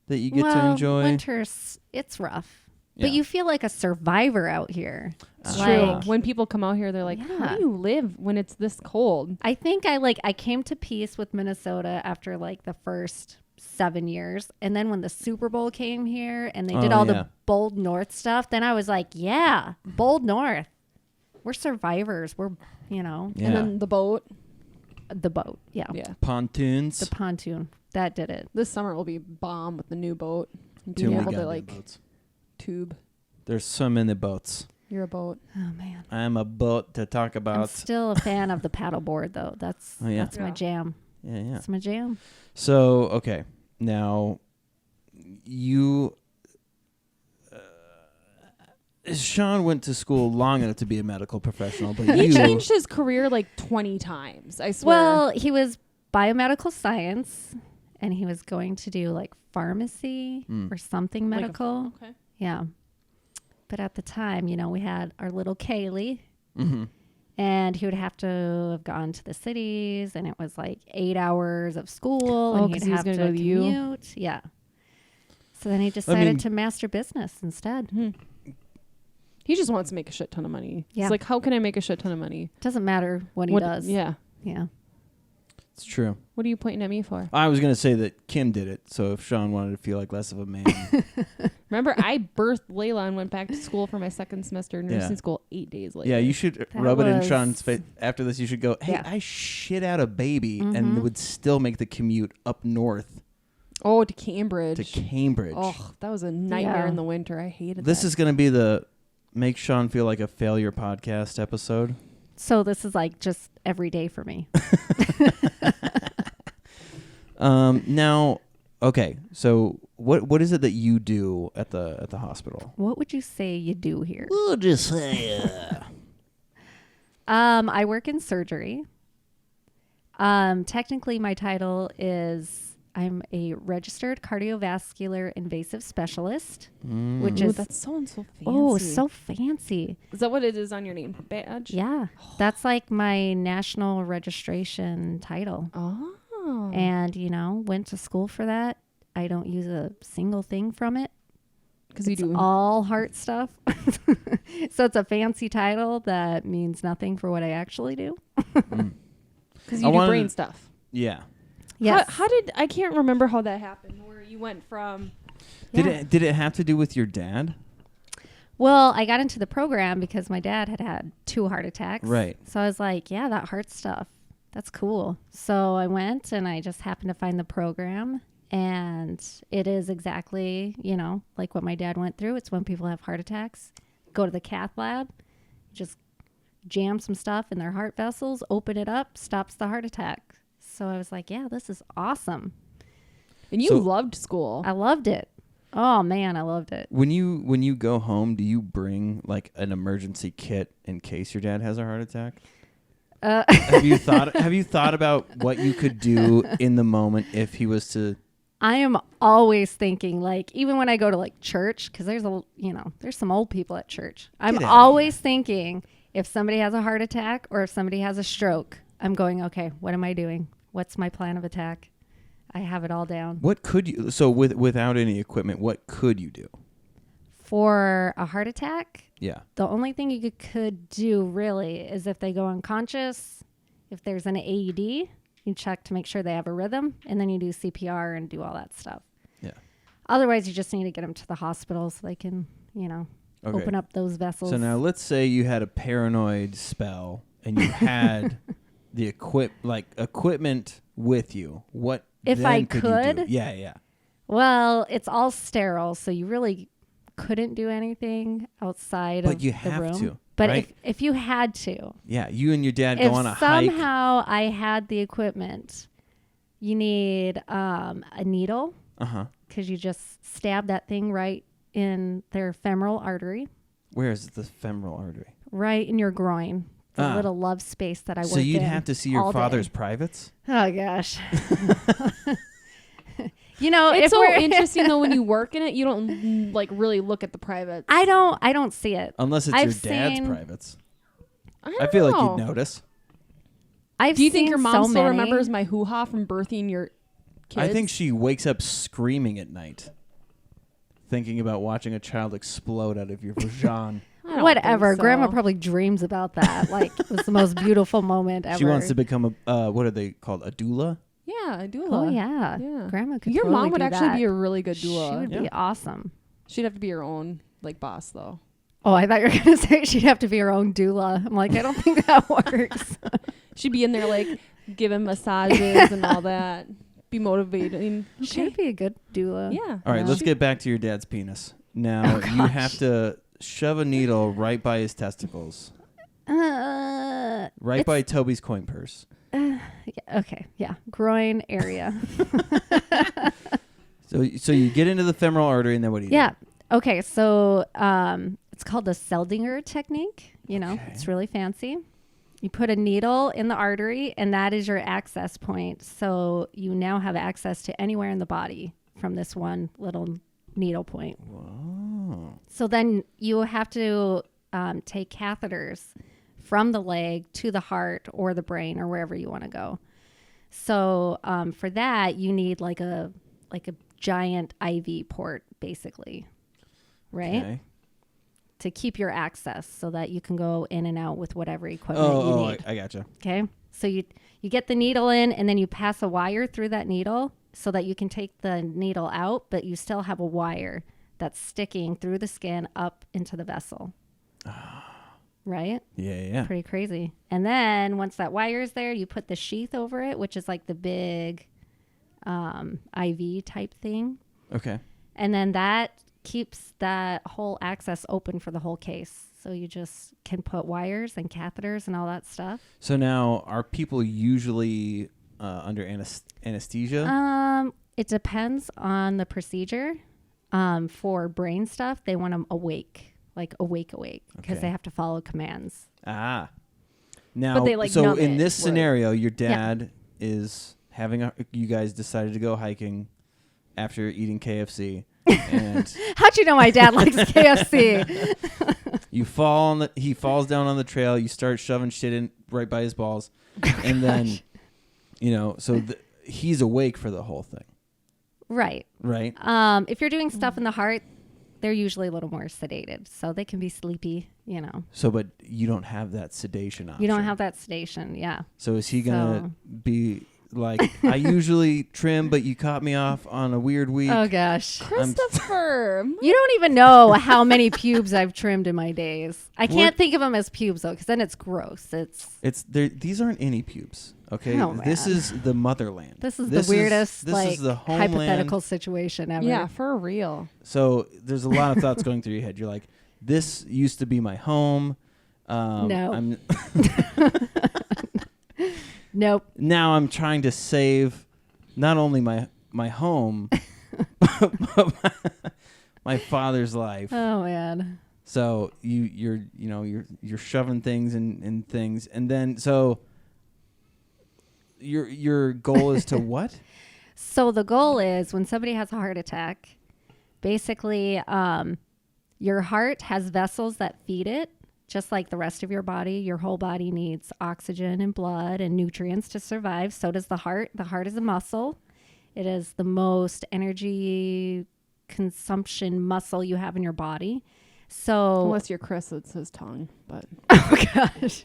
that you get to enjoy? Winter's it's rough, Yeah. but you feel like a survivor out here. It's Like- true. When people come out here, they're like, how Yeah. do you live when it's this cold? I think I came to peace with Minnesota after like the first 7 years, and then when the Super Bowl came here and they did all yeah. the Bold North stuff, then I was like, yeah, Bold North. We're survivors. We're Yeah. And then the boat. the boat. Yeah. Yeah. Pontoons. The pontoon. That did it. This summer will be bomb with the new boat. Too Being many able to goddamn like boats. tube. There's so many boats. You're a boat. Oh man. I'm a boat to talk I'm about. still a fan of the paddleboard though. That's Oh, yeah. that's my Yeah. jam. Yeah. That's my jam. So, okay. Now, you... Sean went to school long enough to be a medical professional, but He you... changed his career like 20 times. I swear. Well, he was biomedical science and he was going to do like pharmacy or something Like a- medical. okay. Yeah. But at the time, we had our little Kaylee hmm and he would have to have gone to the cities and it was like 8 hours of school Oh, and 'cause he'd he was have gonna to go to the U? commute. Yeah. So then he decided mean- to master business instead. He just wants to make a shit ton of money. Yeah. It's like, how can I make a shit ton of money? Doesn't matter what he does. Yeah. Yeah. It's true. What are you pointing at me for? I was going to say that Kim did it, so if Sean wanted to feel like less of a man... Remember, I birthed Layla and went back to school for my second semester of nursing Yeah. school 8 days later. Yeah, you should That rub it in was- Sean's face. After this, you should go, hey, Yeah. I shit out a baby and would still make the commute up north Oh, to Cambridge. to Cambridge. Oh, that was a nightmare Yeah. in the winter. I hated This that. is going to be the Make Sean Feel Like a Failure podcast episode. So this is like just every day for me. Now, okay, so what is it that you do at the hospital? What would you say you do here? We'll just say, I work in surgery. Technically, my title is I'm a registered cardiovascular invasive specialist, which Ooh, is that's so fancy. so fancy. Is that what it is on your name badge? Yeah, that's like my national registration title. Oh. And went to school for that. I don't use a single thing from it. Because you It's do. all heart stuff. So it's a fancy title that means nothing for what I actually do. Because I you do wanted- brain stuff. yeah. Yes. How did I can't remember how that happened. Where you went from. Yeah. Did it have to do with your dad? Well, I got into the program because my dad had 2 heart attacks. Right. So I was like, yeah, that heart stuff, that's cool. So I went and I just happened to find the program. And it is exactly, like what my dad went through. It's when people have heart attacks, go to the cath lab, just jam some stuff in their heart vessels, open it up, stops the heart attack. So I was like, yeah, this is awesome. And you So- loved school. I loved it. Oh, man, I loved it. When you go home, do you bring like an emergency kit in case your dad has a heart attack? Have you thought about what you could do in the moment if he was to? I am always thinking, like, even when I go to like church, because there's there's some old people at church. I'm Get outta always thinking if somebody has a heart attack or if somebody has a stroke, I'm going, okay, what am I doing? What's my plan of attack? I have it all down. What could you? So without any equipment, what could you do? For a heart attack, Yeah. the only thing you could do really is if they go unconscious, if there's an AED, you check to make sure they have a rhythm, and then you do CPR and do all that stuff. Yeah. Otherwise, you just need to get them to the hospital so they can, Okay. open up those vessels. So now let's say you had a paranoid spell and you had the equipment with you. What If then I you do? could? Yeah. Well, it's all sterile, so you really couldn't do anything outside But of you the have room. to, But right? if you had to, Yeah. You and your dad if go on a hike. somehow I had the equipment, you need a needle because you just stab that thing right in their femoral artery, Where is the femoral artery? right in your groin, the little love space that I work in. So you'd have to see your all day. father's privates? Oh gosh. You know, It's if so we're interesting though when you work in it, you don't like really look at the privates. I don't see it. Unless it's I've your dad's seen- privates. I I feel like know. you'd notice. I've Do you think seen your mom so still many. remembers my hoo-ha from birthing your kids? I think she wakes up screaming at night, thinking about watching a child explode out of your vagina. I don't Whatever. think so. Grandma probably dreams about that. Like it was the most beautiful moment ever. She wants to become a what are they called? A doula? Yeah, a doula. Oh yeah. Yeah. Grandma could. Your totally mom would do actually that. be a really good She doula. would Yeah. be awesome. She'd have to be your own like boss though. Oh, I thought you were gonna say she'd have to be her own doula. I'm like, I don't think that works. She'd be in there like giving massages and all that. Be motivating. She'd be a good doula. Yeah. All right, Yeah. let's get back to your dad's penis. Now you have to shove a needle right by his testicles, right it's- by Toby's coin purse. Yeah, okay. Yeah. Groin area. So you get into the femoral artery, and then what do you Yeah. do? Okay. So it's called the Seldinger technique. You know, Okay. it's really fancy. You put a needle in the artery, and that is your access point. So you now have access to anywhere in the body from this one little needle point. Whoa. So then you have to take catheters from the leg to the heart or the brain or wherever you want to go. So for that, you need like a giant IV port, basically, right? Okay. To keep your access so that you can go in and out with whatever equipment you Oh, need. I gotcha. Okay. So you get the needle in and then you pass a wire through that needle so that you can take the needle out, but you still have a wire that's sticking through the skin up into the vessel. Right? Yeah. Pretty crazy. And then once that wire is there, you put the sheath over it, which is like the big IV type thing. Okay. And then that keeps that whole access open for the whole case. So you just can put wires and catheters and all that stuff. So now, are people usually under anesthesia? It depends on the procedure. For brain stuff, they want them awake, like awake, because Okay. they have to follow commands. Ah. Now, But they, like, so numb in it, this right? scenario, your dad is having you guys decided to go hiking after eating KFC, and How'd you know my dad likes KFC? he falls down on the trail. You start shoving shit in right by his balls, and then, so he's awake for the whole thing, Right. right? If you're doing stuff in the heart, they're usually a little more sedated, so they can be sleepy. So, but you don't have that sedation option. You don't have that sedation. Yeah. So is he gonna be like, I usually trim, but you caught me off on a weird week? Oh gosh. Christopher. You don't even know how many pubes I've trimmed in my days. I can't think of them as pubes though, because then it's gross. It's there. These aren't any pubes. Okay, Oh, this man. is the motherland. This is the weirdest, This like, is the homeland. hypothetical situation ever. Yeah, for real. So there's a lot of thoughts going through your head. You're like, this used to be my home. No. Nope. Now I'm trying to save not only my home, but my father's life. Oh man. So you're shoving things in things, and then so your goal is to what? So the goal is when somebody has a heart attack, basically, your heart has vessels that feed it, just like the rest of your body. Your whole body needs oxygen and blood and nutrients to survive. So does the heart. The heart is a muscle. It is the most energy consumption muscle you have in your body. So Unless you're Chris, it's his tongue. But oh gosh.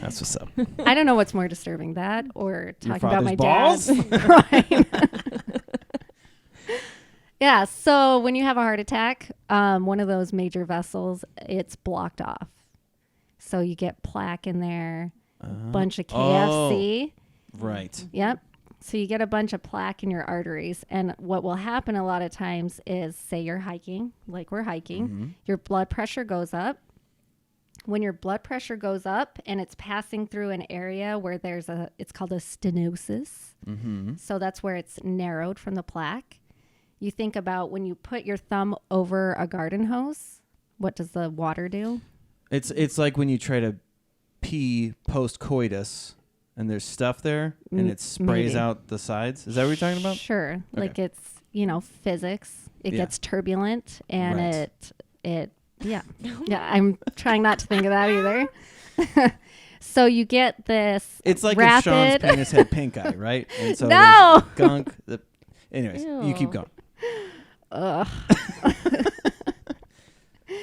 That's what's up. I don't know what's more disturbing, that or Your talking about my father's dad. balls? Right. Yeah. So when you have a heart attack, one of those major vessels, it's blocked off. So you get plaque in there, bunch of KFC. Right. Yep. So you get a bunch of plaque in your arteries. And what will happen a lot of times is, say you're hiking, like we're hiking, your blood pressure goes up. when your blood pressure goes up and it's passing through an area where it's called a stenosis. Mm-hmm. So that's where it's narrowed from the plaque. You think about when you put your thumb over a garden hose, what does the water do? It's like when you try to pee post-coitus and there's stuff there and it sprays Maybe. out the sides. Is that what you're talking about? Sure. Okay. Like it's, physics. It Yeah. gets turbulent and Right. it yeah. Yeah, I'm trying not to think of that either. So you get this It's like rapid if Sean's penis had pink eye, right? And so No! there's gunk. Anyways, you keep Ew. going. Ugh.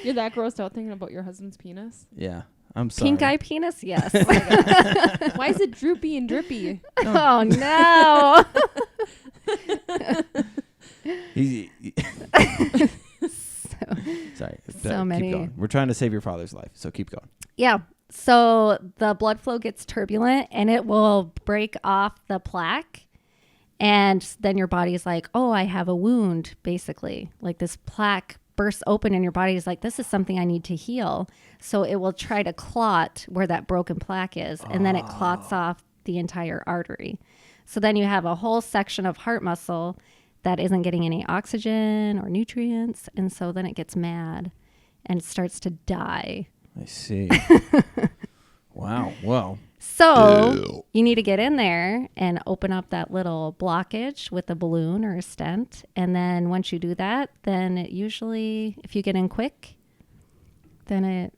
You're that grossed out thinking about your husband's penis? Yeah, I'm sorry. Pink eye penis? Yes. Why is it droopy and drippy? Oh no. He- sorry. So many. Keep going. We're trying to save your father's life, so keep going. Yeah. So the blood flow gets turbulent and it will break off the plaque. And then your body's like, oh, I have a wound, basically. Like this plaque bursts open and your body's like, this is something I need to heal. So it will try to clot where that broken plaque is. And then it clots off the entire artery. So then you have a whole section of heart muscle that isn't getting any oxygen or nutrients. And so then it gets mad and starts to die. I see. Wow. Well, So you need to get in there and open up that little blockage with a balloon or a stent. And then once you do that, then it usually, if you get in quick, then it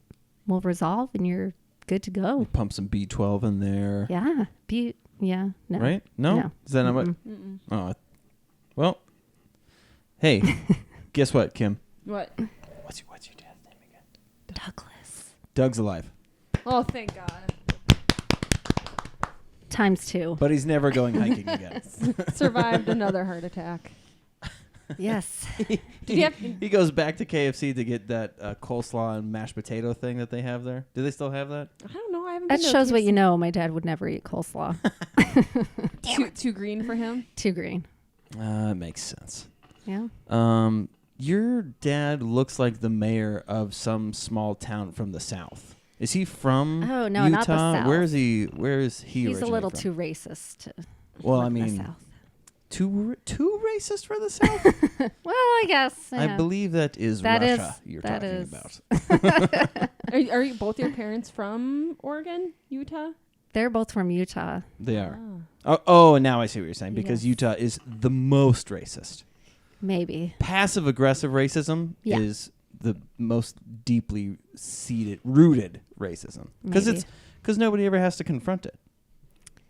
will resolve and you're good to go. pump some B12 in there. Yeah. Yeah. No. Right? No? No. Is that not what? Mm-mm. Oh, well. Hey, guess what, Kim? What? What's your dad's name again? Douglas. Doug's alive, Oh, thank God. ×2. but he's never going hiking again. Survived another heart attack. Yes. Did you have He goes back to KFC to get that coleslaw and mashed potato thing that they have there. Do they still have that? I don't know. I haven't. That been to shows what KFC. you know. My dad would never eat coleslaw. Too green for him. Too green. It makes sense. Yeah. Your dad looks like the mayor of some small town from the South. Is he from Oh, no, Utah? not the South. Where is he? Where is he? He's a originally little from? too racist to Well, I live in the mean, South. too racist for the South. Well, I guess. I yeah. believe that is That Russia is- you're that talking is- about. Are you both your parents from Oregon, Utah? They're both from Utah. They are. Ah. Oh, now I see what you're saying. Because Yes. Utah is the most racist. Maybe. Passive aggressive racism Yeah. is the most deeply rooted racism. Maybe. Because nobody ever has to confront it.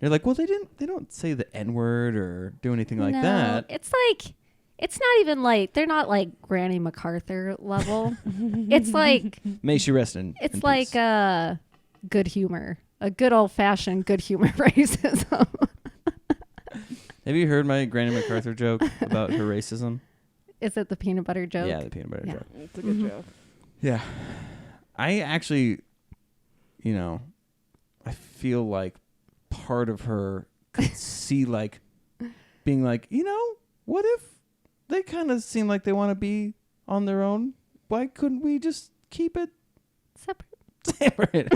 You're like, well, they don't say the N-word or do anything like No, that. it's not even like, they're not like Granny MacArthur level. It's like, May she rest in it's in like peace. good humor. A good old fashioned good humor racism. Have you heard my Granny MacArthur joke about her racism? Is it the peanut butter joke? Yeah, the peanut butter Yeah. joke. It's a good Mhm. joke. Yeah. I actually, I feel like part of her could see like being like, what if they kind of seem like they want to be on their own? Why couldn't we just keep it Separate. separate?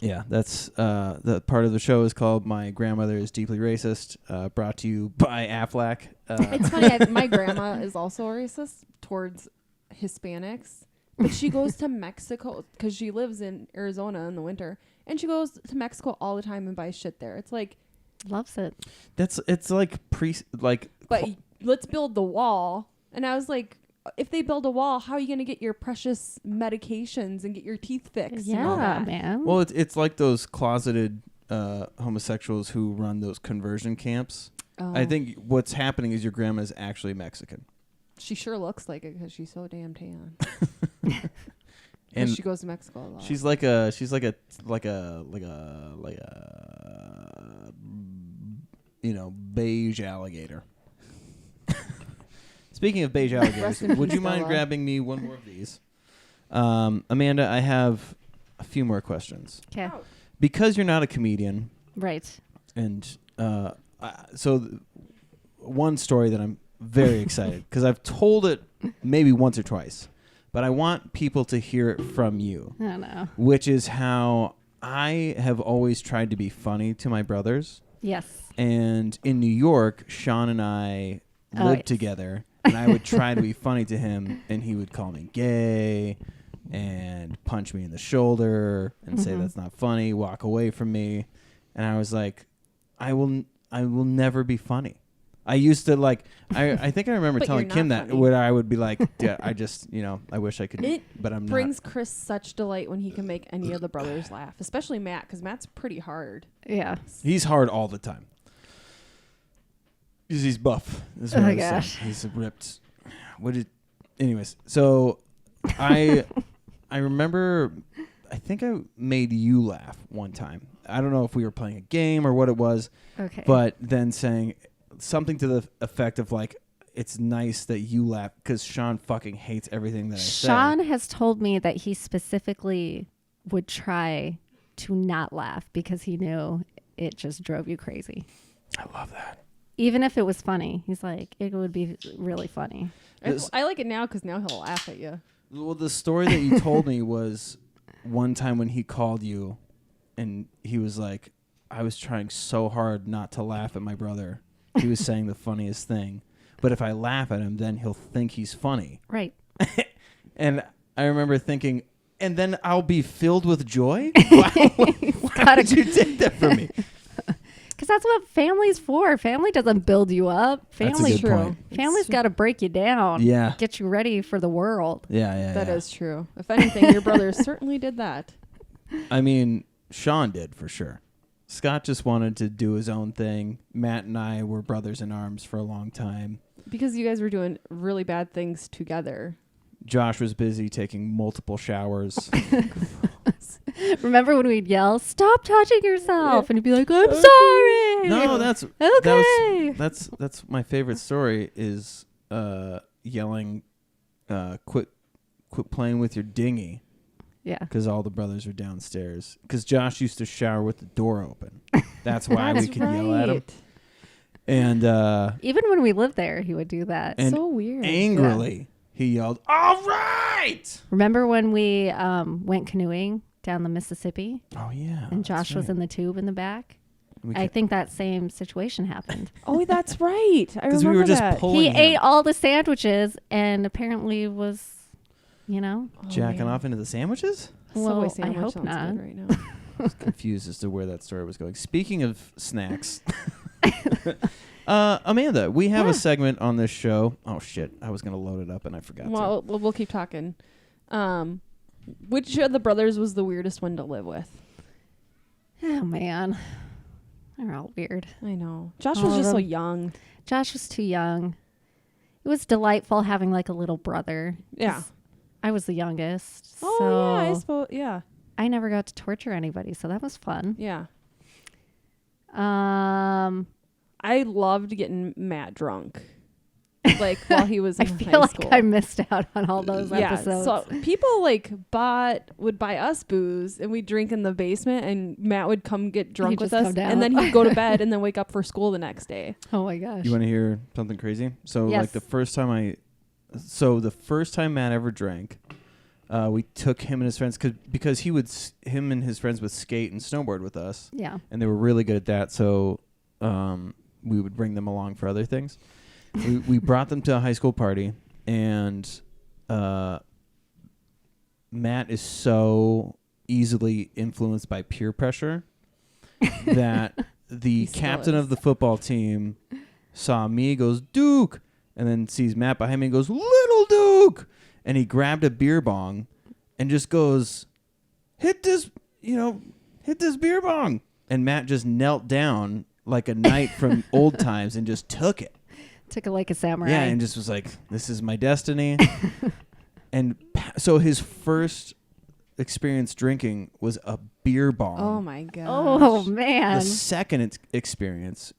Yeah, that's the part of the show is called My Grandmother is Deeply Racist, brought to you by Aflac. It's funny. My grandma is also racist towards Hispanics, but she goes to Mexico because she lives in Arizona in the winter, and she goes to Mexico all the time and buys shit there. It's like, Loves it. but let's build the wall. And I was like, if they build a wall, how are you going to get your precious medications and get your teeth fixed? and all Yeah, that? man. Well, it's like those closeted homosexuals who run those conversion camps. Oh. I think what's happening is your grandma is actually Mexican. She sure looks like it because she's so damn tan. And she goes to Mexico a lot. she's like a beige alligator. Speaking of beige alligators, Rest in would peace, you mind Bella. grabbing me one more of these? Amanda, I have a few more questions. Okay. Oh. Because you're not a comedian, Right. and one story that I'm very excited because I've told it maybe once or twice, but I want people to hear it from you, I don't know. which is how I have always tried to be funny to my brothers. Yes. And in New York, Sean and I lived yes. together, and I would try to be funny to him, and he would call me gay and punch me in the shoulder and say that's not funny, walk away from me. And I was like, I will never be funny. I used to I think I remember But telling you're Kim not that funny. where I would be like, yeah, I just, I wish I could, It but I'm brings Chris such delight when he can make any of the brothers laugh, especially Matt, because Matt's pretty hard. Yeah. not. He's hard all the time. He's buff. Is Oh what my I was saying. gosh. He's ripped. Anyways, so I remember, I think I made you laugh one time. I don't know if we were playing a game or what it was, Okay. but then saying something to the effect of like, it's nice that you laugh because Sean fucking hates everything that I say. Sean has told me that he specifically would try to not laugh because he knew it just drove you crazy. I love that. Even if it was funny, he's like, it would be really funny. I like it now because now he'll laugh at you. Well, the story that you told me was one time when he called you and he was like, I was trying so hard not to laugh at my brother. He was saying the funniest thing. But if I laugh at him, then he'll think he's funny. Right. And I remember thinking, and then I'll be filled with joy? Why did you take that from me? Because that's what family's for. Family doesn't build you up. That's a Family, good point. Family's got to break you down. Yeah. Get you ready for the world. Yeah. That is true. If anything, your brothers certainly did that. I mean, Sean did for sure. Scott just wanted to do his own thing. Matt and I were brothers in arms for a long time. Because you guys were doing really bad things together. Josh was busy taking multiple showers. Remember when we'd yell, "Stop touching yourself," and he'd be like, "I'm sorry." No, that's okay. that's my favorite story is yelling, quit playing with your dinghy, Yeah. because all the brothers are downstairs. Because Josh used to shower with the door open. That's why we That's could yell at him. right. And Even when we lived there, he would do that. And So weird. angrily he yelled, "All right!" Remember when we went canoeing down the Mississippi Oh yeah. and Josh was in the tube in the back? We I think that same situation happened. Oh, that's right. I because remember we were just that. pulling He him, ate all the sandwiches and apparently was, Oh, jacking man. off into the sandwiches. Subway Well, I sandwich hope sounds not. good right now. Confused as to where that story was going. Speaking of snacks, Amanda, we have Yeah. a segment on this show. Oh shit, I was gonna load it up and I forgot. Well, we'll keep talking. Which of the brothers was the weirdest one to live with? Oh, man. They're all weird. I know. Josh All was of just so them. young. Josh was too young. It was delightful having like a little brother. 'Cause Yeah. I was the youngest. Oh, so yeah. I suppose. Yeah. I never got to torture anybody, so that was fun. Yeah. Um, I loved getting Matt drunk. Like while he was I in feel high like school. I missed out on all those Yeah, episodes. so people would buy us booze and we'd drink in the basement and Matt would come get drunk He'd with just us come down. and then he'd go to bed and then wake up for school the next day. Oh my gosh. You want to hear something crazy? So Yes. like the first time Matt ever drank, we took him and his friends because him and his friends would skate and snowboard with us. Yeah. And they were really good at that. So we would bring them along for other things. we brought them to a high school party, and Matt is so easily influenced by peer pressure that the still captain is. of the football team saw me, goes, "Duke," and then sees Matt behind me and goes, "Little Duke," and he grabbed a beer bong and just goes, hit this beer bong. And Matt just knelt down like a knight from old times and just took it. Took it like a samurai. Yeah, and just was like, this is my destiny. And so his first experience drinking was a beer bong. Oh my god. Oh man. The second experience,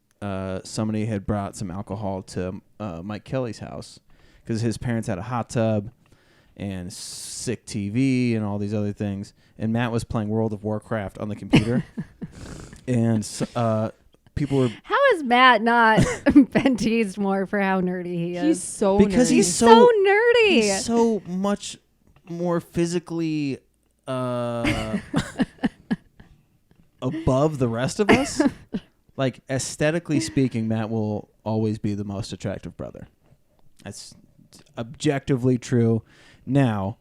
somebody had brought some alcohol to Mike Kelly's house because his parents had a hot tub and sick TV and all these other things. And Matt was playing World of Warcraft on the computer. And people were... How has Matt not been teased more for how nerdy he is? He's so Because nerdy. he's so nerdy. He's so much more physically above the rest of us. Like, aesthetically speaking, Matt will always be the most attractive brother. That's objectively true. Now,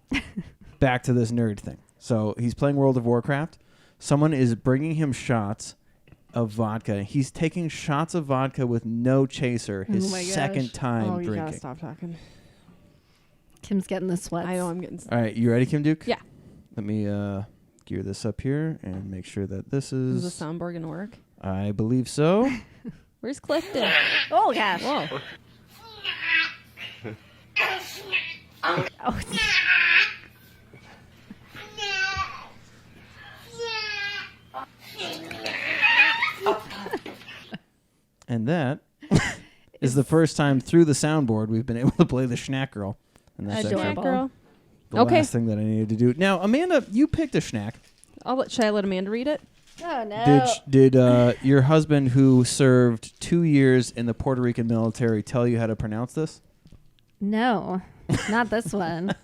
back to this nerd thing. So he's playing World of Warcraft. Someone is bringing him shots of vodka. He's taking shots of vodka with no chaser his second time you drinking. gotta stop talking. Kim's getting the sweats. I know I'm getting. All right, you ready, Kim Duke? Yeah. Let me gear this up here and make sure that this is... Is the soundboard gonna work? I believe so. Where's Clifton? Oh gosh. Whoa. Oh. And that is the first time through the soundboard we've been able to play the Schnack Girl. And that's Adorable. actually Girl. the Okay. last thing that I needed to do. Now, Amanda, you picked a Schnack. Should I let Amanda read it? Oh no. Did your husband, who served 2 years in the Puerto Rican military, tell you how to pronounce this? No, not this one.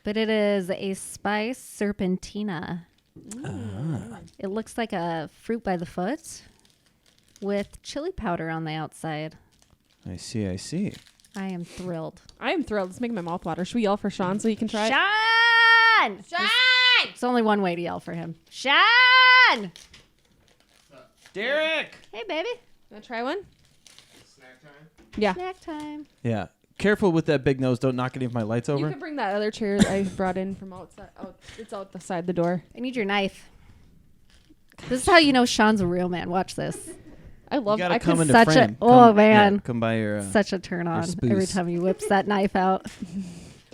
But it is a spice serpentina. It looks like a fruit by the foot with chili powder on the outside. I see. I am thrilled. I am thrilled. It's making my mouth water. Should we yell for Sean so he can try it? Sean! It's only one way to yell for him. Sean! Derek! Hey, baby. Want to try one? Snack time? Yeah. Snack time. Yeah. Careful with that big nose. Don't knock any of my lights over. You can bring that other chair I brought in from outside. Oh, it's out the side the door. I need your knife. This is how you know Sean's a real man. Watch this. I You love. gotta I come could. into such a- frame. oh, Come- man. yeah, come by your... Such a turn on spoos. every time he whips that knife out.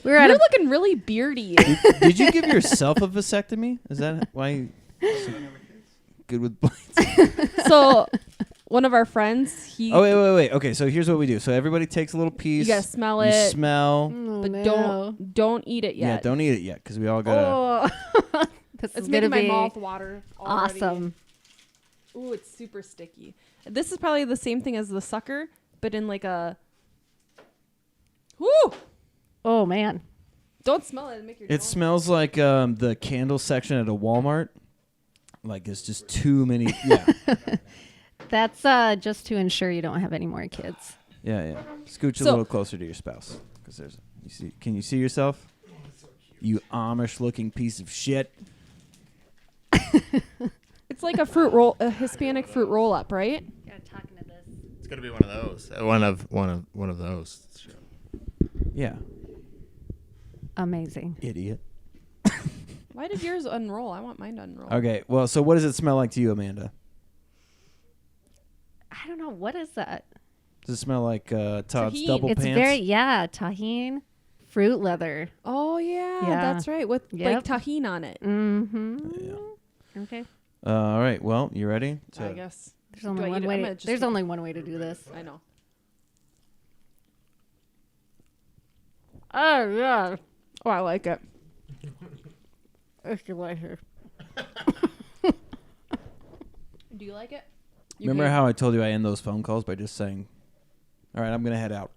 We were You're at a looking really beardy. Did you give yourself a vasectomy? Is that why you good with blades? So, one of our friends, he. Oh, wait. Okay, so here's what we do. So everybody takes a little piece. You gotta smell You it, smell. Oh, but no. don't eat it Yeah, yet. don't eat it yet because we all gotta... Oh. This It's is making gonna my be mouth water. Already. awesome. Ooh, it's super sticky. This is probably the same thing as the sucker, but in like a. Whoo! Oh man. Don't smell it and make your. It smells like the candle section at a Walmart. Like it's just too many... Yeah. That's just to ensure you don't have any more kids. Yeah. Scooch a So- little closer to your spouse. Because there's... You see? Can you see yourself? You Amish-looking piece of shit. It's like a fruit roll, a Hispanic fruit roll up, right? Yeah, talking to this. It's gonna be one of those. One of those. Yeah. Amazing. Idiot. Why did yours unroll? I want mine to unroll. Okay, well, so what does it smell like to you, Amanda? I don't know, what is that? Does it smell like Todd's Tahini. double It's pants? very tahine, fruit leather. Oh yeah, Yeah. that's right. With Yep. like tahini on it. Mm-hmm. Yeah. Okay. All right, well, you ready? I guess. There's only I one eat it? way. I'm To, gonna just there's take- only one way to do this. I know. Oh yeah, Oh, I like it. it's delicious. Do you like it? Remember how I told you I end those phone calls by just saying, all right, I'm going to head out.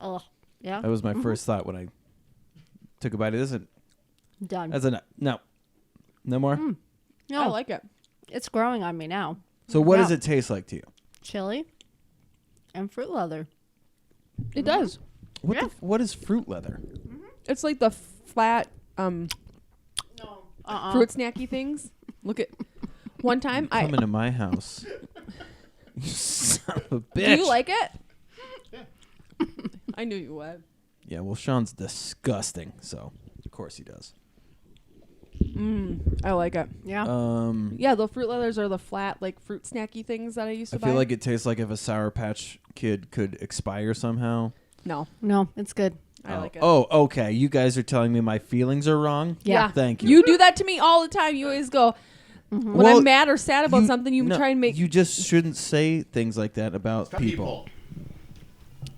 Oh yeah. That was my first thought when I took a bite of this. And Done. that's a no. No more? No, I like it. it's growing on me now. So what does Yeah. it taste like to you? Chili and fruit leather. It does. What, Yeah. what is fruit leather? It's like the flat No. fruit snacky things. Look at. One time I. Come into my house. You son of a bitch. Do you like it? I knew you would. Yeah, well, Sean's disgusting, so of course he does. I like it. Yeah. Yeah, the fruit leathers are the flat, like fruit snacky things that I used I to buy. feel like it tastes like if a Sour Patch Kid could expire somehow. No, No, it's good. I like it. Oh, okay. You guys are telling me my feelings are wrong? Yeah. Thank you. You do that to me all the time. You always go, when Well, I'm mad or sad about something, you no, try and make. You just shouldn't say things like that about people.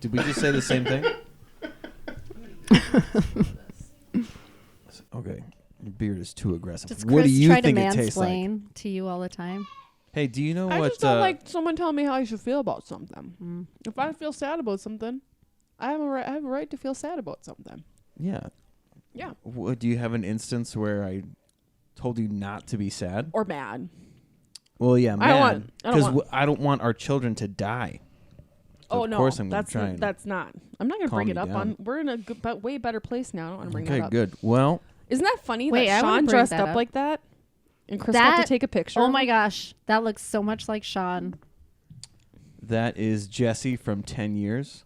Did we just say the same thing? Okay. Your beard is too aggressive. Does What Chris do you try think to it tastes like? mansplain to you all the time? Hey, do you know I what? just don't like someone telling me how I should feel about something. If I feel sad about something, I have a right to feel sad about something. Yeah. Yeah. Do you have an instance where I told you not to be sad? Or mad. Well, yeah, I don't mad. want- I don't Because I don't want our children to die. So Oh of no, course I'm gonna that's try and that's not. I'm not gonna calm bring it you up down. on. We're in a good, but way better place now. I don't want to bring Okay, that up. good. Well, Isn't that funny Wait, I that wanna Sean bring dressed that up up. like that, and Chris got to That- take a picture? Oh of my him? gosh, that looks so much like Sean. that is Jesse from 10 years.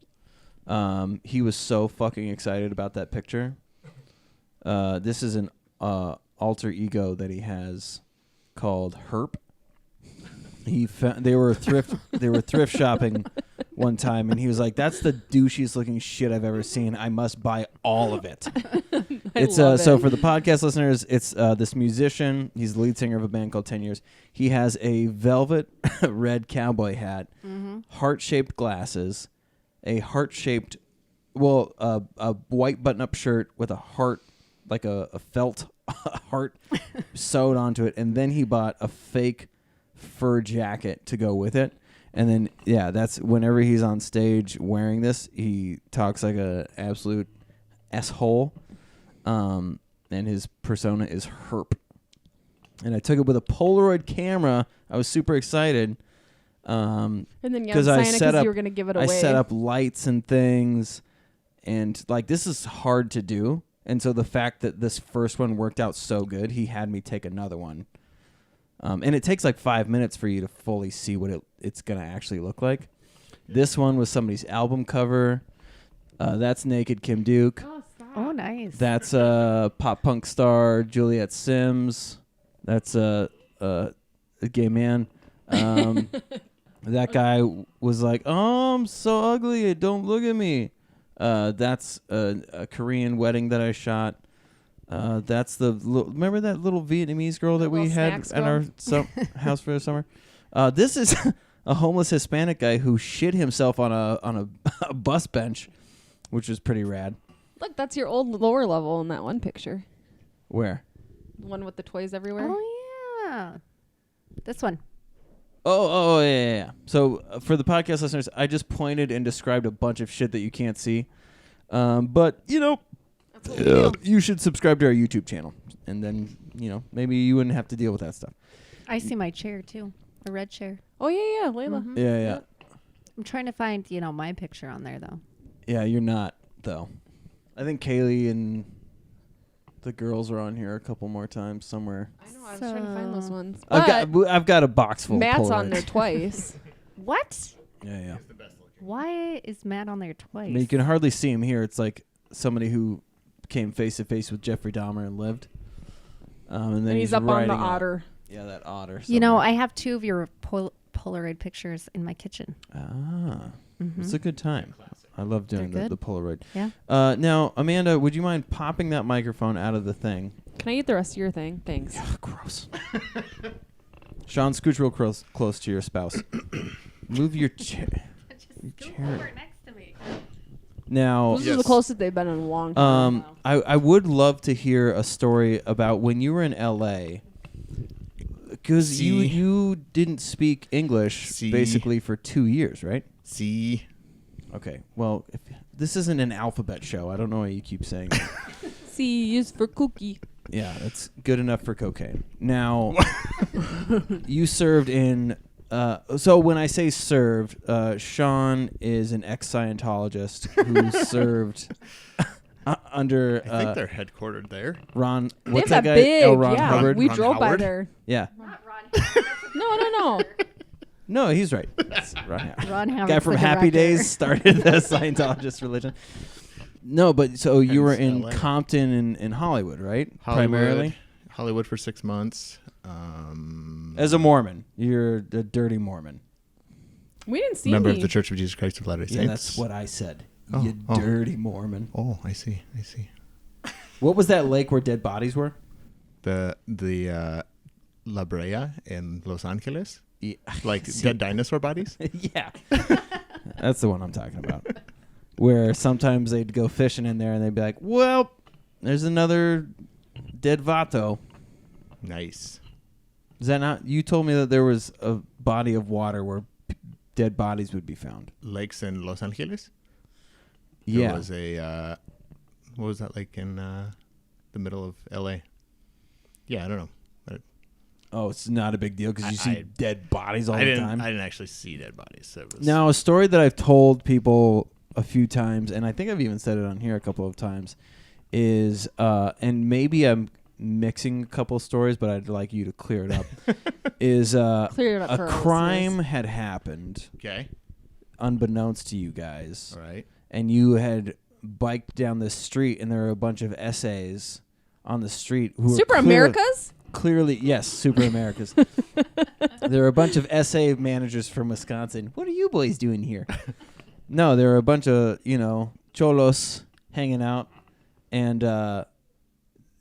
He was so fucking excited about that picture. This is an alter ego that he has called Herp. They were thrift shopping one time, and he was like, "That's the douchiest looking shit I've ever seen. I must buy all of it." It's love so it. for the podcast listeners, it's this musician. He's the lead singer of a band called 10 Years. He has a velvet red cowboy hat, heart-shaped glasses, a heart-shaped, a white button-up shirt with a heart, like a felt heart sewed onto it, and then he bought a fake fur jacket to go with it. And then, yeah, that's whenever he's on stage wearing this, he talks like a absolute s-hole. And his persona is Herp. And I took it with a Polaroid camera. I was super excited. And then yeah, 'cause I Santa, set up- you were gonna give it away. I set up lights and things. And, like, this is hard to do. And so the fact that this first one worked out so good, he had me take another one. And it takes like 5 minutes for you to fully see what it's going to actually look like. This one was somebody's album cover. That's Naked Kim Duke. Oh, nice. That's pop punk star Juliet Sims. That's a gay man. That guy was like, "Oh, I'm so ugly. Don't look at me." That's a Korean wedding that I shot. That's remember that little Vietnamese girl that we little had snacks at our house for the summer? This is a homeless Hispanic guy who shit himself on a bus bench, which was pretty rad. Look, that's your old lower level in that one picture. Where? The one with the toys everywhere. Oh, yeah. This one. Oh, yeah. So for the podcast listeners, I just pointed and described a bunch of shit that you can't see. But, That's what we do. you should subscribe to our YouTube channel. And then, maybe you wouldn't have to deal with that stuff. I see my chair, too. A red chair. Oh yeah, Layla. Mhm. Yeah. I'm trying to find, my picture on there, though. Yeah, you're not, though. I think Kaylee and the girls are on here a couple more times somewhere. I know. I was trying to find those So- ones. I've got a box full Matt's of Polaroids. on there twice. What? Yeah. Why is Matt on there I twice? mean, you can hardly see him here. It's like somebody who came face to face with Jeffrey Dahmer and lived. And then And he's up on the riding a- otter. Yeah, that otter. I have two of your Polaroid pictures in my kitchen. It's a good time. I love doing They're the good. Polaroid. Yeah. Now, Amanda, would you mind popping that microphone out of the thing? Can I eat the rest of your thing? Thanks. Ugh, gross. Sean, scooch real close to your spouse. Move your chair. Chair. next to me. Now, This is the closest they've been in a long time. I would love to hear a story about when you were in LA. Because you didn't speak English See. basically for 2 years, right? See, Okay. Well, this isn't an alphabet show. I don't know why you keep saying that. C is for cookie. Yeah, that's good enough for cocaine. Now, you served in. So when I say served, Sean is an ex-Scientologist who served under I think they're headquartered there. Ron. They What's have that that guy? big. L. Ron yeah, Hubbard. we Ron drove by Howard? there. Yeah. Not Ron. No. No, he's right. It's Ron. Ron Howard. Guy from Happy Days started the Scientologist religion. No, but so you were in LA. Compton and Hollywood, right? Primarily Hollywood for 6 months. as a Mormon. You're a dirty Mormon. We didn't see member me. of the Church of Jesus Christ of Latter-day Saints. Yeah, that's what I said. Oh, You oh. dirty Mormon. Oh, I see. What was that lake where dead bodies were? The La Brea in Los Angeles, Yeah. like dead dinosaur bodies. Yeah. That's the one I'm talking about. Where sometimes they'd go fishing in there and they'd be like, well, there's another dead vato. Nice. Is that not? You told me that there was a body of water where dead bodies would be found. Lakes in Los Angeles. Yeah. There was a what was that like in the middle of L.A. Yeah, I don't know. Oh, it's not a big deal because you see I- dead bodies all I the didn't. time. I didn't actually see dead bodies. It was, Now, a story that I've told people a few times, and I think I've even said it on here a couple of times, is, and maybe I'm mixing a couple of stories, but I'd like you to clear it up, is Clear it up a for our crime listeners. had happened Okay. unbeknownst to you guys, All right. and you had biked down the street, and there were a bunch of essays on the street who Super were Americas? clearly, yes, Super Americas. There were a bunch of essay managers from Wisconsin. What are you boys doing here? No, there were a bunch of, cholos hanging out. And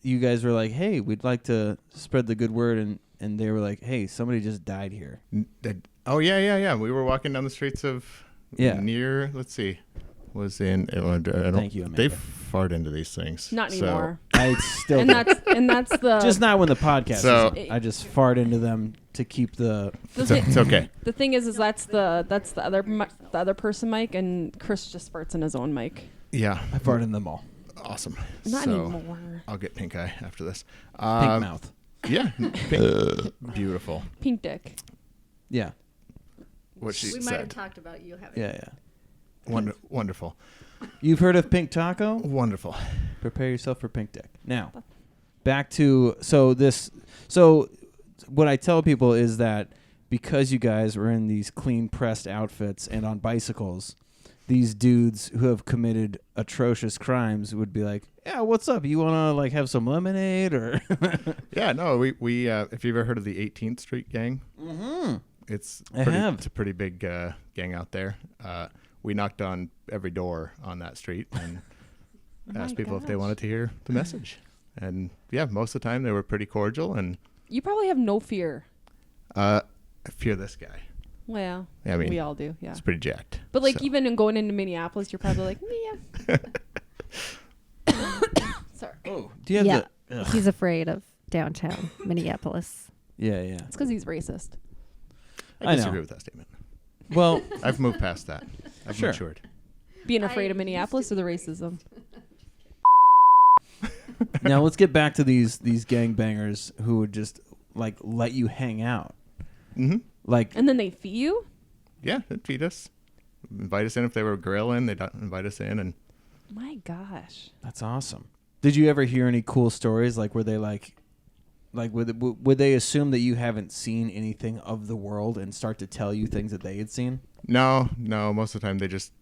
you guys were like, hey, we'd like to spread the good word. And they were like, hey, somebody just died here. Oh yeah. We were walking down the streets of near. Let's see, was in. I don't, Thank you, Amanda. They fart into these things. Not so- anymore. I still and that's the just not when the podcast So- is. I just fart into them to keep the... It's okay. the thing is that's the other person mic, and Chris just farts in his own mic. Yeah. I fart in them all. Awesome. Not So, anymore. I'll get pink eye after this. Pink mouth. Yeah. Pink. Beautiful. Pink dick. Yeah. What she We might have said. talked about you having. Yeah. Wonderful. You've heard of Pink Taco? Wonderful. Prepare yourself for pink dick. Now, back to so what I tell people is that because you guys were in these clean pressed outfits and on bicycles, these dudes who have committed atrocious crimes would be like, "Yeah, what's up? You want to like have some lemonade or?" Yeah. No. We. If you've ever heard of the 18th Street Gang, it's I pretty, have. It's a pretty big gang out there. We knocked on every door on that street and asked people if they gosh. wanted to hear the message. And yeah, most of the time they were pretty cordial. And You probably have no fear. I fear this guy. Well, Yeah, I mean, we all do, yeah. it's pretty jacked. But like So- even in going into Minneapolis, you're probably like, yeah. Sorry. Oh, do you have Yeah. the? Ugh. He's afraid of downtown Minneapolis. Yeah. It's because he's racist. I I know. disagree with that statement. Well, I've moved past that. I've Sure. matured. Being afraid of Minneapolis or the racism? now let's get back to these gangbangers who would just like let you hang out. Mm-hmm. Like, And then they fee you? Yeah, they'd feed us. Invite us in if they were grilling. They'd invite us in. And My gosh. that's awesome. Did you ever hear any cool stories? Like, were they like would they assume that you haven't seen anything of the world and start to tell you things that they had seen? no, most of the time they just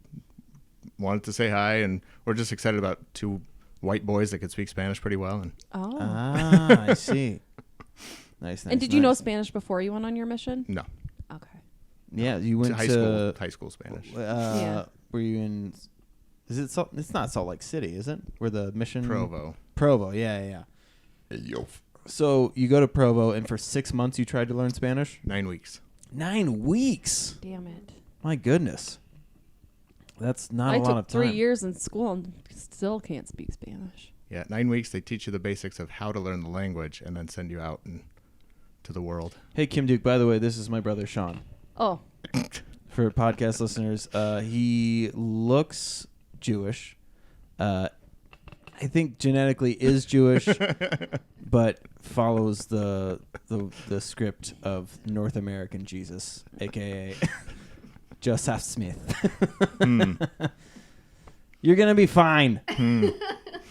wanted to say hi. And we're just excited about two white boys that could speak Spanish pretty well. And Oh. Ah, I see. Nice. and did you know Spanish before you went on your mission? no, Okay. Yeah, you went high school Spanish. Yeah. Were you in? Is it? It's not Salt Lake City, is it? Where the mission? Provo. Yeah. Hey, yo. So you go to Provo, and for 6 months you tried to learn Spanish. 9 weeks. 9 weeks. Damn it. My goodness. That's not I a lot took of time. 3 years in school and still can't speak Spanish. Yeah, 9 weeks. They teach you the basics of how to learn the language and then send you out to the world. Hey, Kim Duke, by the way, this is my brother Sean. Oh. For podcast listeners, he looks Jewish. I think genetically is Jewish, but follows the script of North American Jesus, aka Joseph Smith. You're gonna be fine.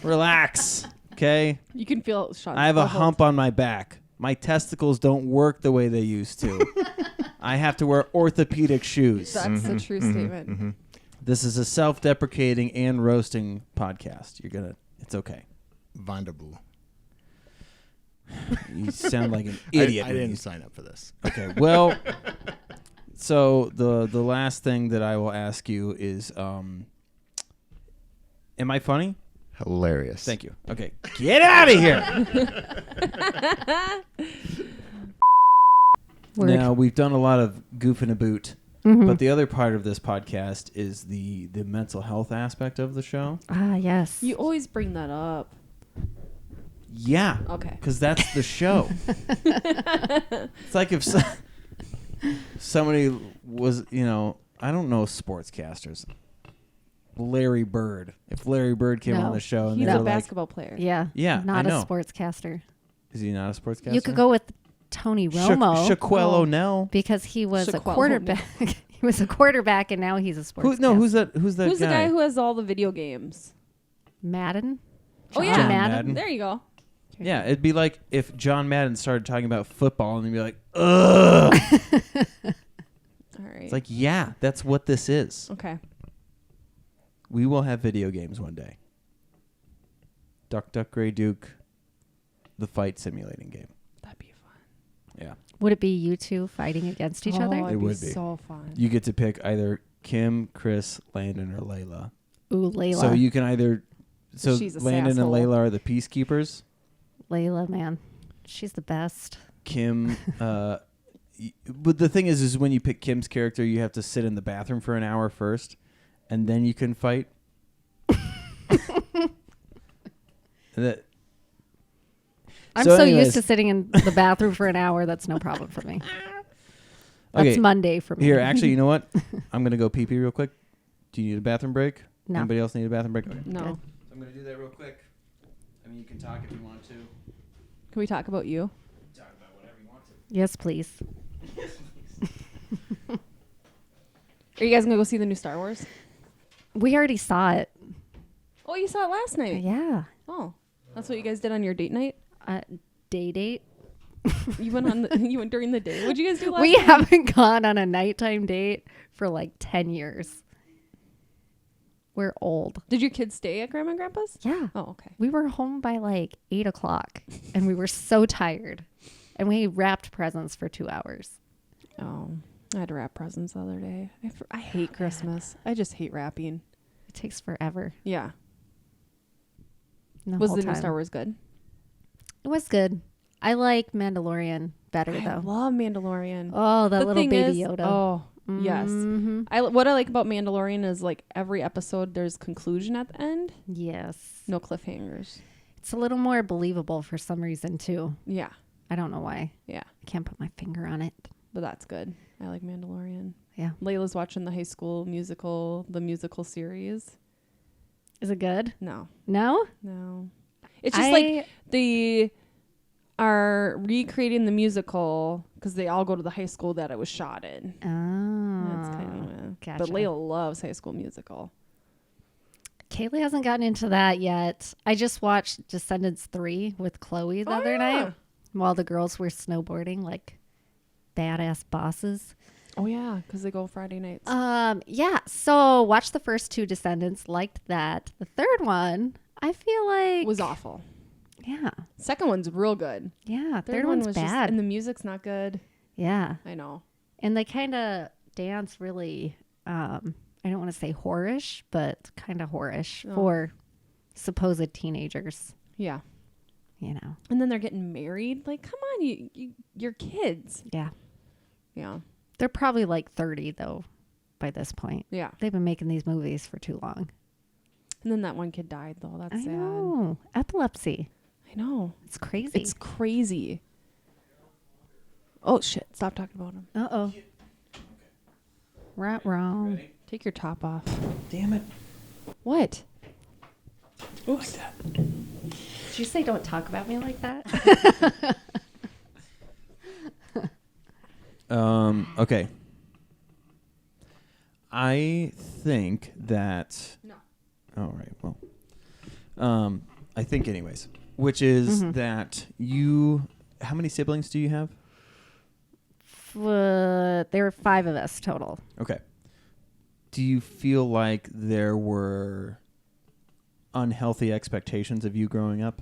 Relax, okay? You can feel Sean. I have a hump on my back. My testicles don't work the way they used to. I have to wear orthopedic shoes. That's a true statement. This is a self-deprecating and roasting podcast. It's okay. Vanderbilt. You sound like an idiot. I when didn't you- sign up for this. Okay, well, so the last thing that I will ask you is, am I funny? Hilarious. Thank you. Okay, get out of here. Word. Now, we've done a lot of goofing about, Mhm. but the other part of this podcast is the mental health aspect of the show. Ah, yes. You always bring that up. Yeah. Okay. Because that's the show. It's like if somebody was, I don't know sportscasters. Larry Bird. If Larry Bird came No. on the show and He's they a were like, basketball player. Yeah, I not a know. sportscaster. is he not a sportscaster? You could go with Tony Romo Shaquille Oh. O'Neal. because he was a Shaquille quarterback. He was a quarterback, and now he's a sportscaster. Who's that? Who's that Who's guy? the guy who has all the video games? Madden. Oh, John yeah. Madden. There you go. Yeah, it'd be like if John Madden started talking about football and he'd be like, ugh. All right. It's like, yeah, that's what this is. Okay. We will have video games one day. Duck, Duck, Grey Duke, the fight simulating game. That'd be fun. Yeah. Would it be you two fighting against each other? It'd would be. so fun. You get to pick either Kim, Chris, Landon, or Layla. Ooh, Layla. So you can either... So She's a Landon and sasshole. Layla are the peacekeepers. Layla, man. She's the best. Kim... but the thing is when you pick Kim's character, you have to sit in the bathroom for an hour first, and then you can fight. That... I'm So so anyways. used to sitting in the bathroom for an hour. That's no problem for me. That's Okay. Monday for me. Here, actually, you know what? I'm going to go pee-pee real quick. Do you need a bathroom break? No. Anybody else need a bathroom break? Okay. No. Good. So I'm going to do that real quick. I mean, you can talk if you want to. Can we talk about you? Talk about whatever you want to. Yes, please. Are you guys going to go see the new Star Wars? We already saw it. Oh, you saw it last night. Yeah. Oh. That's what you guys did on your date night? Day date. You went on you went during the day. What'd you guys do last We night? haven't gone on a nighttime date for like 10 years. We're old. Did your kids stay at Grandma and Grandpa's? Yeah. Oh, okay. We were home by like 8 o'clock and we were so tired. And we wrapped presents for 2 hours. Oh, I had to wrap presents the other day. I hate Christmas. I just hate wrapping. It takes forever. Yeah. The Was whole the new time. Star Wars good? It was good. I like Mandalorian better I though. love Mandalorian. Oh, that The little thing baby is- Yoda. Oh, yes. Mhm. What I like about Mandalorian is like every episode there's conclusion at the end. Yes. No cliffhangers. It's a little more believable for some reason too. Yeah. I don't know why. Yeah. I can't put my finger on it. But that's good. I like Mandalorian. Yeah. Layla's watching the High School Musical, the musical series. Is it good? No. No? No. It's just like they are recreating the musical because they all go to the high school that it was shot in. That's kind of gotcha. But Layla loves High School Musical. Kaylee hasn't gotten into that yet. I just watched Descendants 3 with Chloe the other night while the girls were snowboarding like badass bosses. Oh yeah, because they go Friday nights. Yeah. So watched the first 2 Descendants, liked that. The third one, I feel like was awful. Yeah. Second one's real good. Yeah. Third one one's was bad. and the music's not good. Yeah. I know. And they kind of dance really, I don't want to say whorish, but kind of whorish Oh. for supposed teenagers, Yeah. you know. And then they're getting married. Like, come on, you're kids. Yeah. Yeah. They're probably like 30 though by this point. Yeah. They've been making these movies for too long. And then that one kid died though. That's I sad. know. Epilepsy. I know. It's crazy. It's crazy. Oh shit! Stop talking about him. Uh-oh. Right, wrong. Take your top off. Damn it. What? Oops. Did you say don't talk about me like that? Okay. I think that... No. All right, well. I think anyways. Which is that you... How many siblings do you have? There were 5 of us total. Okay. Do you feel like there were unhealthy expectations of you growing up?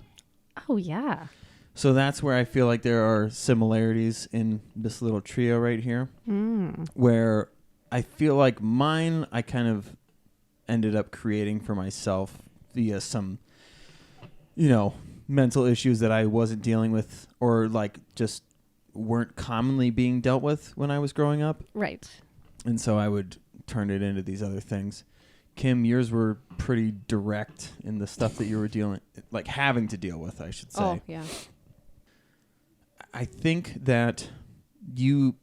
Oh, yeah. So that's where I feel like there are similarities in this little trio right here, where I feel like mine I kind of ended up creating for myself via some, mental issues that I wasn't dealing with or like just weren't commonly being dealt with when I was growing up. Right. And so I would turn it into these other things. Kim, yours were pretty direct in the stuff that you were having to deal with, I should say. Oh yeah. I think that you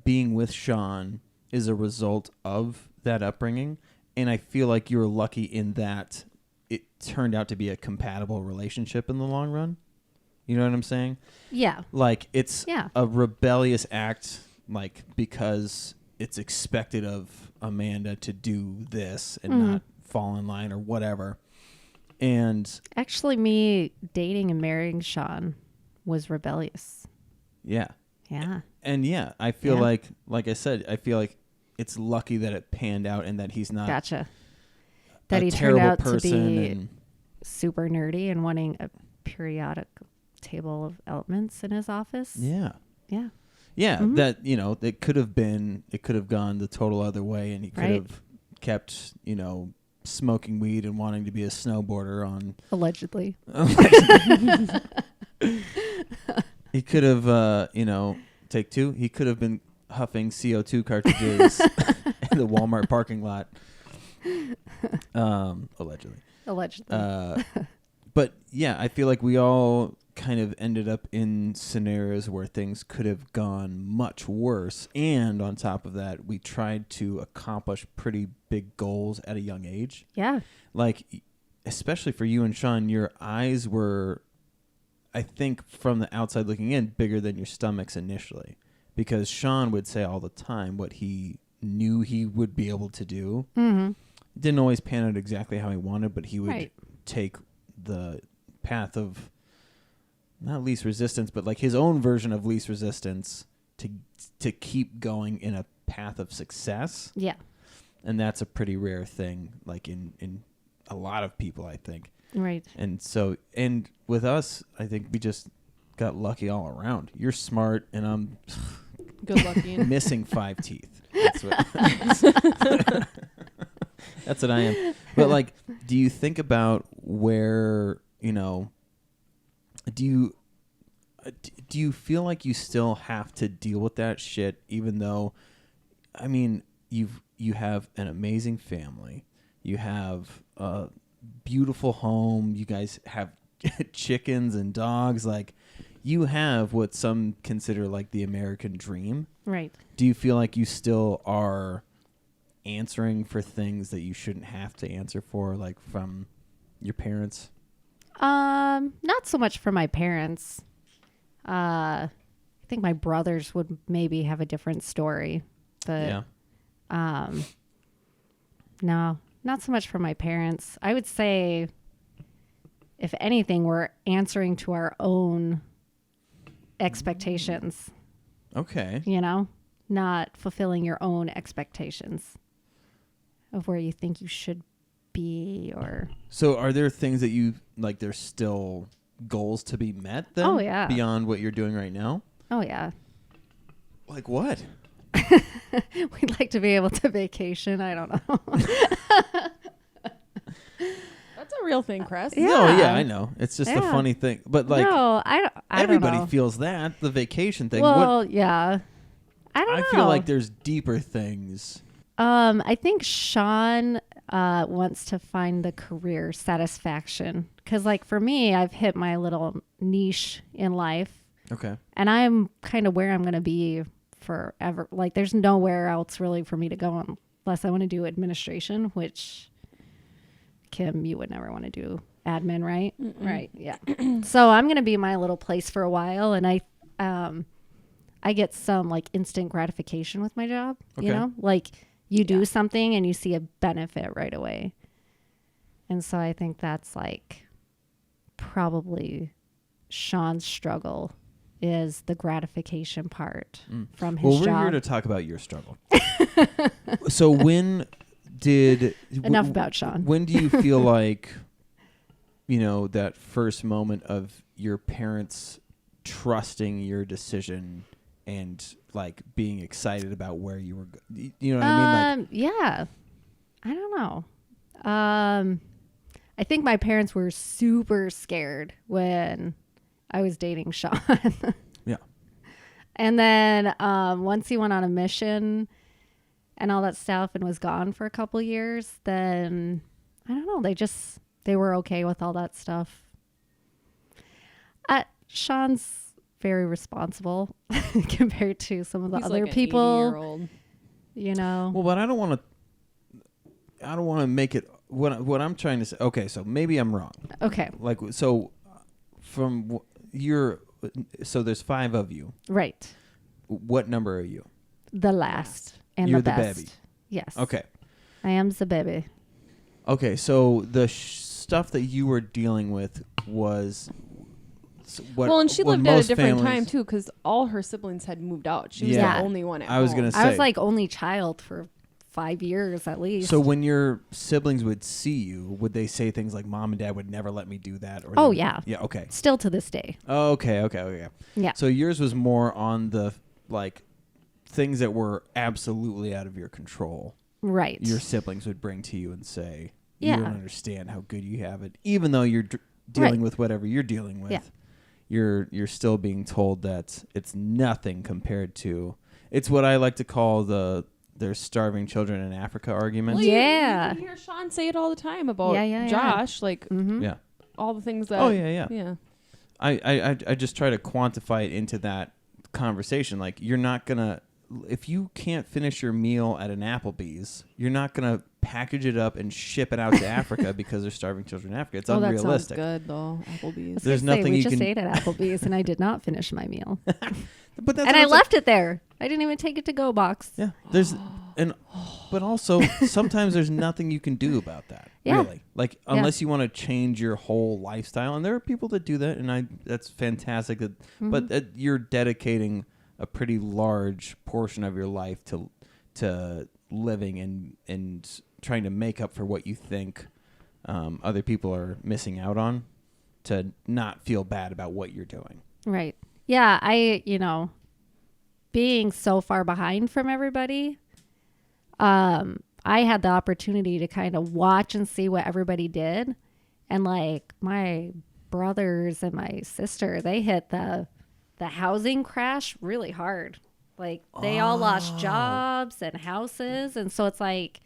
being with Sean is a result of that upbringing, And I feel like you were lucky in that it turned out to be a compatible relationship in the long run. You know what I'm saying? Yeah. Like it's Yeah. a rebellious act, like because it's expected of Amanda to do this and not fall in line or whatever. And Actually, me dating and marrying Sean was rebellious. yeah. Yeah. And yeah, I feel Yeah. like I said, I feel like it's lucky that it panned out and that he's not Gotcha. That a he turned terrible out to person. be And super nerdy and wanting a periodic table of elements in his office. yeah. Yeah. Yeah, Mhm. that, it could have gone the total other way, and he could Right. have kept, smoking weed and wanting to be a snowboarder on. Allegedly. He could have, take two. He could have been huffing CO2 cartridges in the Walmart parking lot. Allegedly. Allegedly. But yeah, I feel like we all kind of ended up in scenarios where things could have gone much worse. And on top of that, we tried to accomplish pretty big goals at a young age. Yeah. Like, especially for you and Sean, your eyes were, I think, from the outside looking in, bigger than your stomachs initially. Because Sean would say all the time what he knew he would be able to do. Mm-hmm. Didn't always pan out exactly how he wanted, but he would Right. take the path of not least resistance, but like his own version of least resistance to keep going in a path of success. Yeah. And that's a pretty rare thing, like in a lot of people, I think. Right. And so, and with us, I think we just got lucky all around. You're smart, and I'm Good looking. missing 5 teeth. That's what, that's what I am. But like, do you think about where, do you feel like you still have to deal with that shit, even though, I mean, you have an amazing family, you have a beautiful home, you guys have chickens and dogs, like you have what some consider like the American dream. Right. Do you feel like you still are answering for things that you shouldn't have to answer for, like from your parents? Not so much for my parents. I think my brothers would maybe have a different story, but Yeah. no, not so much for my parents. I would say, if anything, we're answering to our own expectations, Okay. not fulfilling your own expectations of where you think you should be or. So are there things that you like, there's still goals to be met then? Oh, yeah. Beyond what you're doing right now? Oh, yeah. Like what? We'd like to be able to vacation. I don't know. That's a real thing, Chris. Yeah. No, yeah, I know. It's just a Yeah. funny thing. But like no, I don't everybody know. feels that, the vacation thing. Well, yeah. I don't know. I feel like there's deeper things. I think Sean wants to find the career satisfaction. Because, like, for me, I've hit my little niche in life. Okay. And I'm kind of where I'm going to be forever. Like, there's nowhere else really for me to go unless I want to do administration, which, Kim, you would never want to do admin, right? Mm-mm. Right, yeah. So I'm going to be my little place for a while. And I get some, like, instant gratification with my job, Okay. Like, you do something and you see a benefit right away. And so I think that's, like, probably Sean's struggle is the gratification part from his Well, we're job. here to talk about your struggle. So when did Enough about Sean. When do you feel like, that first moment of your parents trusting your decision and like being excited about where you were, you know what I mean? Like, yeah. I don't know. I think my parents were super scared when I was dating Sean. yeah. And then once he went on a mission and all that stuff and was gone for a couple years, then I don't know. They were okay with all that stuff. Sean's very responsible compared to some of the He's other like an people. 80-year-old. Well, but I don't want I don't want to make it what I'm trying to say. Okay, so maybe I'm wrong. Okay. Like so, from your so there's 5 of you. Right. What number are you? The last and You're the the best. baby. Yes. Okay. I am the baby. Okay, so the stuff that you were dealing with was well, and she what lived at a most different time families- too, because all her siblings had moved out. She was Yeah. the only one at I was home. gonna say. I was like only child for 5 years at least. So when your siblings would see you, would they say things like, "Mom and Dad would never let me do that"? Or Oh, they- yeah. yeah. Okay. Still to this day. Okay. Yeah. So yours was more on the like things that were absolutely out of your control. Right. Your siblings would bring to you and say, Yeah. "You don't understand how good you have it," even though you're dealing with whatever you're dealing with. Yeah. You're still being told that it's nothing compared to. It's what I like to call there's starving children in Africa argument. Well, Yeah. you can hear Sean say it all the time about Yeah. Josh, like Mm-hmm. Yeah. all the things that. Oh yeah. Yeah. I just try to quantify it into that conversation. Like you're not gonna, if you can't finish your meal at an Applebee's, you're not gonna package it up and ship it out to Africa because there's starving children in Africa. It's Oh, that sounds unrealistic. good though. Applebee's. There's nothing we you just can- ate at Applebee's and I did not finish my meal. But that's And what I it's like- left it there. I didn't even take it to go box. Yeah, but also sometimes there's nothing you can do about that. Yeah. Really, like unless you want to change your whole lifestyle, and there are people that do that, and that's fantastic. That, but you're dedicating a pretty large portion of your life to living and trying to make up for what you think other people are missing out on, to not feel bad about what you're doing. Right. Yeah, being so far behind from everybody, I had the opportunity to kind of watch and see what everybody did. And like my brothers and my sister, they hit the housing crash really hard. Like they all lost jobs and houses. And so it's like,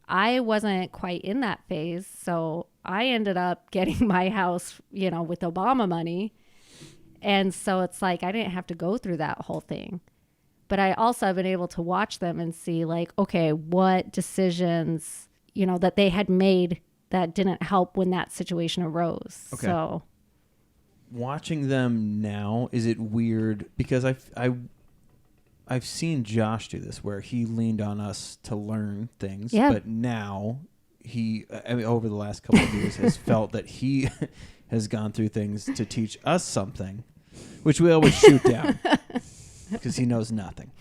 I wasn't quite in that phase. So I ended up getting my house, with Obama money. And so it's like, I didn't have to go through that whole thing. But I also have been able to watch them and see like, okay, what decisions, that they had made that didn't help when that situation arose. Okay. So Watching them now, is it weird? Because I've seen Josh do this where he leaned on us to learn things, Yeah. but now over the last couple of years has felt that he has gone through things to teach us something, which we always shoot down because he knows nothing.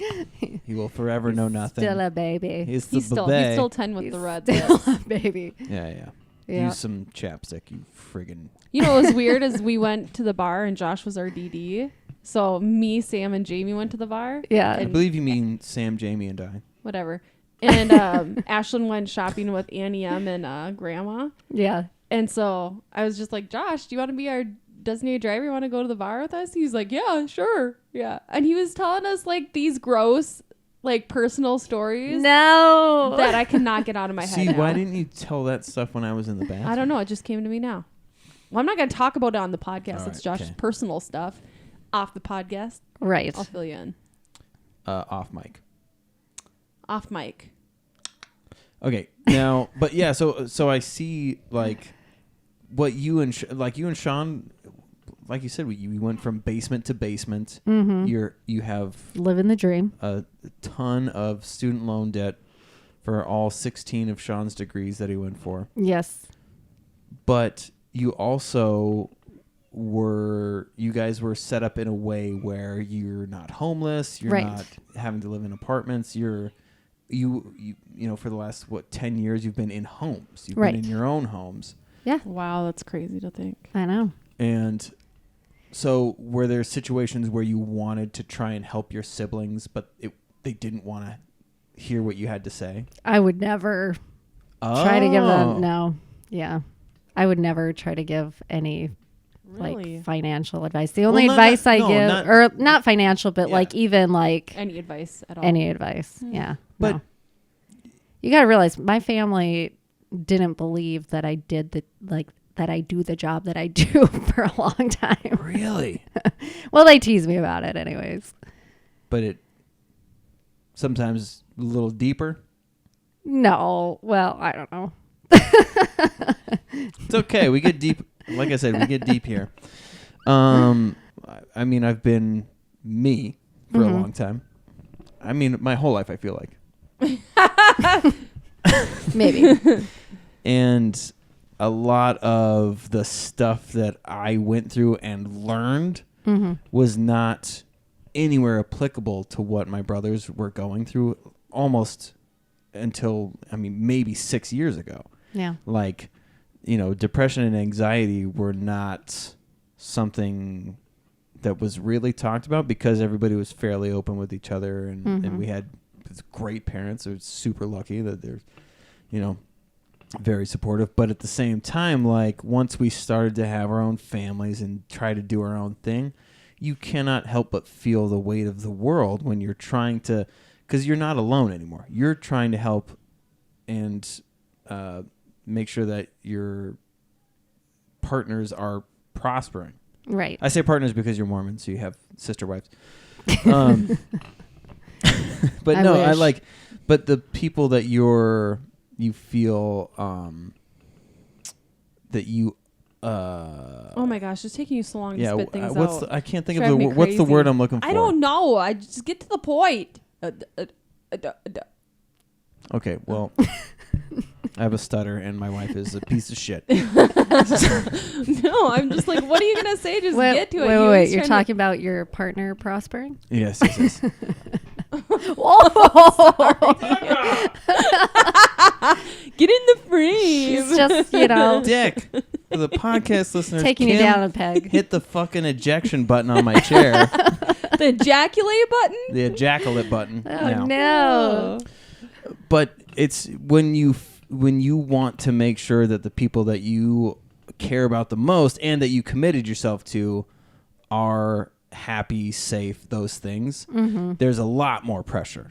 He will forever know nothing. still a baby. He's He's the still babe. he's still 10 with He's the red still lips. a baby. Yeah. Yeah. Use some chapstick, you friggin'. You know what was weird is we went to the bar and Josh was our DD. So me, Sam, and Jamie went to the bar. Yeah. I And believe you mean Sam, Jamie, and I. whatever. And Ashlyn went shopping with Annie M and Grandma. Yeah. And so I was just like, Josh, do you want to be our designated driver? You want to go to the bar with us? He's like, yeah, sure. Yeah. And he was telling us like these gross, like personal stories No. that I cannot get out of my See, head. why now. didn't you tell that stuff when I was in the bathroom? I don't know. It just came to me now. Well, I'm not going to talk about it on the podcast. All It's right, Josh's okay. personal stuff. Off the podcast, Right. I'll fill you in. Off mic. Off mic. Okay, now, but yeah, so I see like what you and Sean, like you said, we went from basement to basement. Mm-hmm. You have Living the dream. a ton of student loan debt for all 16 of Sean's degrees that he went for, Yes. but you also you guys were set up in a way where you're not homeless, you're Right. not having to live in apartments, you know, for the last 10 years you've been in homes, you've Right. been in your own homes. Yeah. Wow, that's crazy to think. I know. And so were there situations where you wanted to try and help your siblings but they didn't want to hear what you had to say? I would never try to give Oh. them. No. Yeah. I would never try to give any Really? like financial advice. The only not- advice I no, give, not- or not financial, but Yeah. like even like Any advice at all? any advice. Yeah. But- no. You got to realize my family didn't believe that I did that I do the job that I do for a long time. Really? Well, they tease me about it anyways. But it sometimes a little deeper. No. Well, I don't know. It's okay. We get deep. Like I said, we get deep here. I mean, I've been me for a long time. I mean, my whole life, I feel like. Maybe. And a lot of the stuff that I went through and learned was not anywhere applicable to what my brothers were going through almost until, I mean, maybe 6 years ago. Yeah. Like, you know, depression and anxiety were not something that was really talked about because everybody was fairly open with each other, and we had great parents. They're super lucky that they're, you know, very supportive. But at the same time, like, once we started to have our own families and try to do our own thing, you cannot help but feel the weight of the world when you're trying to, because you're not alone anymore. You're trying to help and make sure that your partners are prospering. Right. I say partners because you're Mormon, so you have sister wives. But no, I wish. like, but the people that you feel that you Oh my gosh, it's taking you so long to spit things what's out. I can't think of Drive the me what's the crazy. word I'm looking for. I don't know. I just get to the point. Okay, well, I have a stutter and my wife is a piece of shit. No, I'm just like, what are you gonna say? Just get to it. Wait. You're talking about your partner prospering? Yes. Get in the frame. She's just, Dick, for the podcast listeners, taking you Kim down a peg. hit the fucking ejection button on my chair. The ejaculate button. The ejaculate button. Oh, now. no. But it's when you want to make sure that the people that you care about the most and that you committed yourself to are happy, safe, those things, there's a lot more pressure.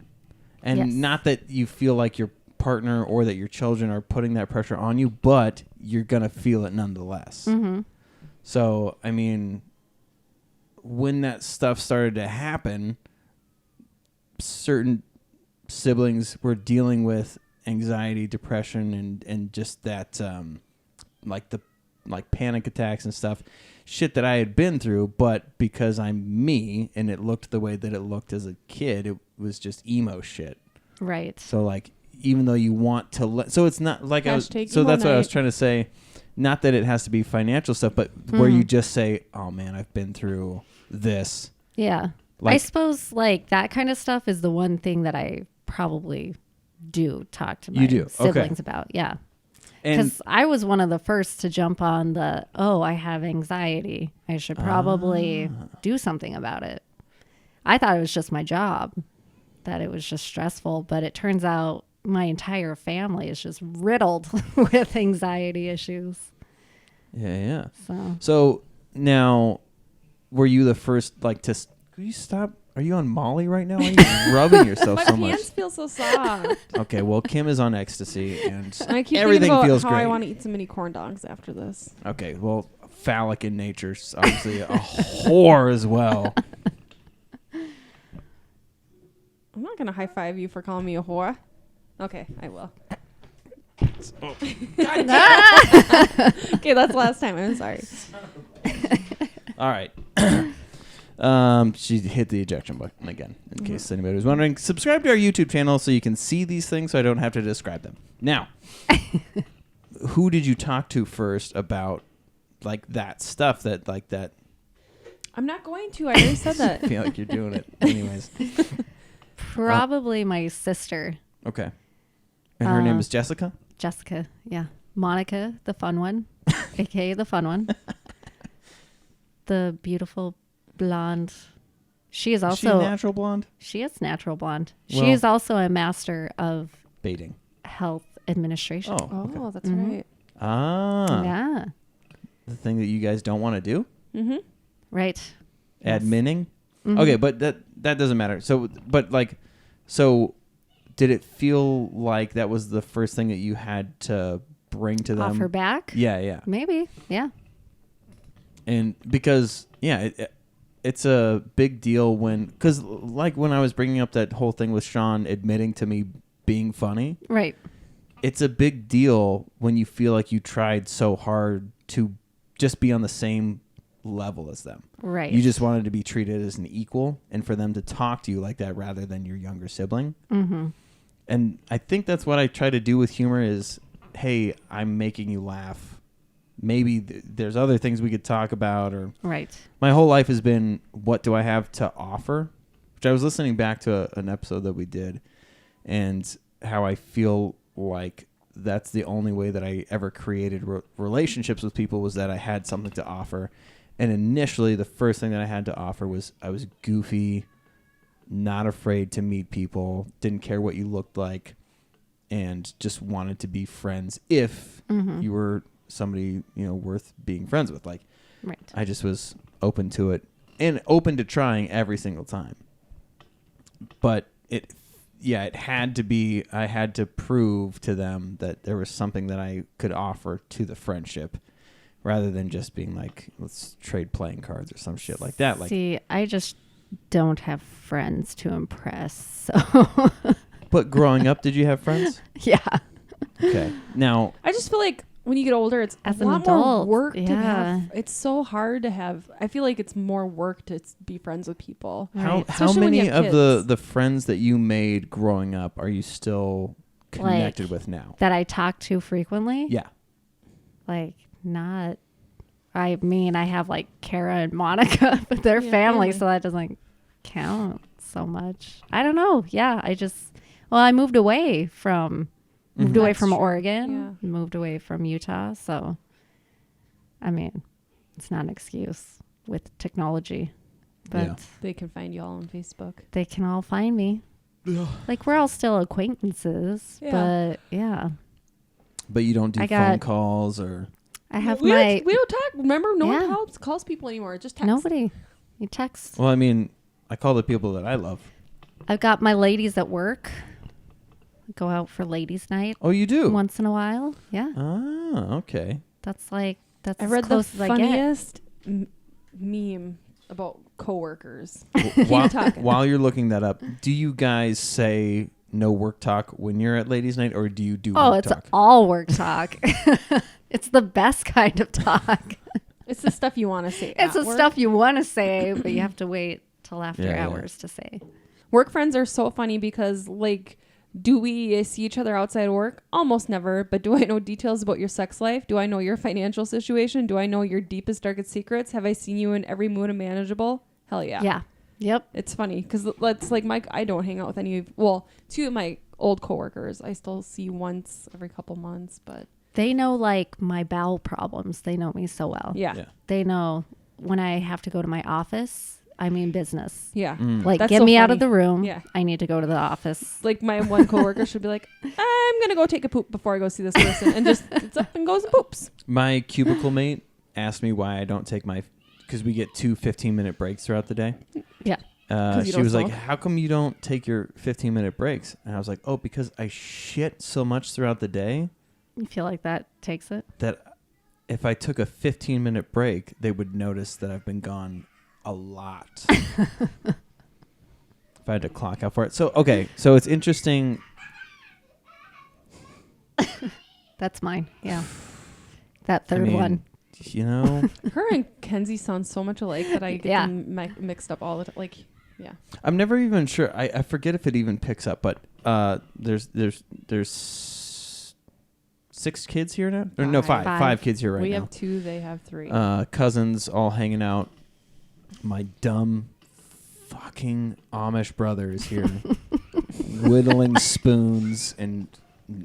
And Yes. not that you feel like your partner or that your children are putting that pressure on you, but you're going to feel it nonetheless. So, I mean, when that stuff started to happen, certain siblings were dealing with anxiety, depression, and just that like panic attacks and stuff, shit that I had been through. But because I'm me and it looked the way that it looked as a kid, it was just emo shit. Right. So like, even though you want to so it's not like I was, Hashtag so emo that's what I was night. trying to say. Not that it has to be financial stuff, but where you just say, oh man, I've been through this. Yeah. Like- I suppose like that kind of stuff is the one thing that I probably do talk to my You do? Okay. siblings about. Yeah. And Because I was one of the first to jump on I have anxiety. I should probably do something about it. I thought it was just my job, that it was just stressful. But it turns out my entire family is just riddled with anxiety issues. yeah. So So now, were you the first like to? Could you stop? Are you on Molly right now? Why are you rubbing yourself My so much? hands feel so soft. Okay, well, Kim is on ecstasy, and And I keep everything thinking about feels how great. I want to eat so many corn dogs after this. Okay, well, phallic in nature's obviously a whore as well. I'm not gonna high five you for calling me a whore. Okay, I will. Okay, that's last time. I'm sorry. All right. She hit the ejection button again, in case anybody was wondering. Subscribe to our YouTube channel so you can see these things so I don't have to describe them. Now, who did you talk to first about like that stuff that like that? I'm not going to. I already said I that. feel like you're doing it anyways. probably my sister, Okay. And her name is Jessica? Jessica. Yeah. Monica, the fun one, aka the fun one. The beautiful blonde. She is Is she also a natural blonde? She is natural blonde. Well- She is also a master of Baiting. health administration. Oh. Oh, Okay. that's right. Ah. Yeah. The thing that you guys don't want to do? Mm-hmm. Right. Yes. Adminning? Mhm. Okay, but that doesn't matter. So, but like, so did it feel like that was the first thing that you had to bring to them? Offer back? Yeah. Maybe. Yeah. And because, yeah, it's a big deal because like when I was bringing up that whole thing with Sean admitting to me being funny. Right. It's a big deal when you feel like you tried so hard to just be on the same level as them. Right. You just wanted to be treated as an equal and for them to talk to you like that rather than your younger sibling. Mm-hmm. And I think that's what I try to do with humor is, hey, I'm making you laugh. Maybe there's other things we could talk about. Or Right. my whole life has been, what do I have to offer? Which I was listening back to an episode that we did and how I feel like that's the only way that I ever created relationships with people was that I had something to offer. And initially, the first thing that I had to offer was I was goofy, not afraid to meet people, didn't care what you looked like, and just wanted to be friends if you were somebody, worth being friends with. Like, Right. I just was open to it and open to trying every single time. But it had to be, I had to prove to them that there was something that I could offer to the friendship rather than just being like, let's trade playing cards or some shit like that. Like, See, I just don't have friends to impress. So, but growing up, did you have friends? yeah. Okay. Now, I just feel like when you get older, it's As a an lot more adult, work to yeah. have. It's so hard to have. I feel like it's more work to be friends with people. how Right. how Especially when you many have of kids. the friends that you made growing up are you still connected with now? That I talk to frequently. Yeah. Like, not. I mean, I have like Kara and Monica, but they're Yeah, family, family. so that doesn't count so much. I don't know. Yeah, I moved away from That's true. Oregon, moved away from Utah. So, I mean, it's not an excuse with technology, but Yeah. They can find you all on Facebook. they can all find me. Like, we're all still acquaintances, Yeah. but yeah, But you don't do I phone got- calls or... I have we my don't, we don't talk. Remember, no Yeah. one calls people anymore. Just text. nobody. You text. Well, I mean, I call the people that I love. I've got my ladies at work. Go out for ladies' night Oh, you do? once in a while. Yeah, Ah, okay. that's I as read the close as I get. funniest meme about coworkers. while, talking. while you're looking that up, do you guys say no work talk when you're at ladies' night, or do you do Oh, work it's talk? all work talk. It's the best kind of talk. It's the stuff you want to say. It's at the work. stuff you want to say, but you have to wait till after Yeah, yeah. hours to say. Work friends are so funny because, like, do we see each other outside of work? Almost never. But do I know details about your sex life? Do I know your financial situation? Do I know your deepest, darkest secrets? Have I seen you in every mood imaginable? Hell yeah. Yeah. Yep. It's funny because let's like I don't hang out with any of, well, two of my old coworkers I still see once every couple months, but They know like my bowel problems. They know me so well. yeah. Yeah. They know when I have to go to my office, I mean business. Yeah. Like, That's get so me out funny. of the room. Yeah. I need to go to the office. Like my one coworker should be like, I'm going to go take a poop before I go see this person, and just gets up and goes and poops. My cubicle mate asked me why I don't take my... Because we get 2 15-minute breaks throughout the day. Yeah. 'Cause you She don't was like, smoke? how come you don't take your 15-minute breaks? And I was like, oh, because I shit so much throughout the day You feel like that takes it? that if I took a 15-minute break, they would notice that I've been gone a lot. If I had to clock out for it. So, okay. So it's interesting. That's mine. Yeah. That I third mean, one. You know, Her and Kenzie sound so much alike that I get Yeah. them mixed up all the time. Like, yeah. I'm never even sure. I forget if it even picks up, but there's 6 kids here now? Or no, 5. Five. 5 kids here right we now. have 2, they have 3. Cousins all hanging out. My dumb fucking Amish brother is here whittling spoons and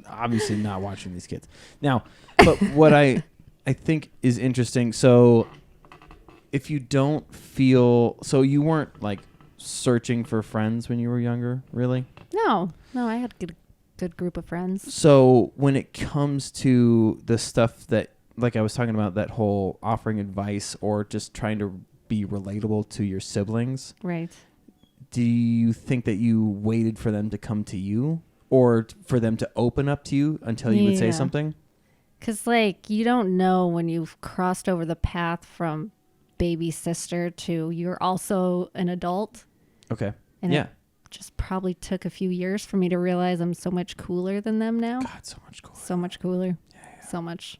obviously not watching these kids. Now, but what I think is interesting, so if you don't feel, so you weren't like searching for friends when you were younger, really? No, I had a good group of friends. So when it comes to the stuff that, like I was talking about, that whole offering advice or just trying to be relatable to your siblings, Right. do you think that you waited for them to come to you or for them to open up to you until you would say Yeah. something? Because, like, you don't know when you've crossed over the path from baby sister to you're also an adult. Okay. And Yeah. it just probably took a few years for me to realize I'm so much cooler than them now. God, so much cooler. So much cooler. So much.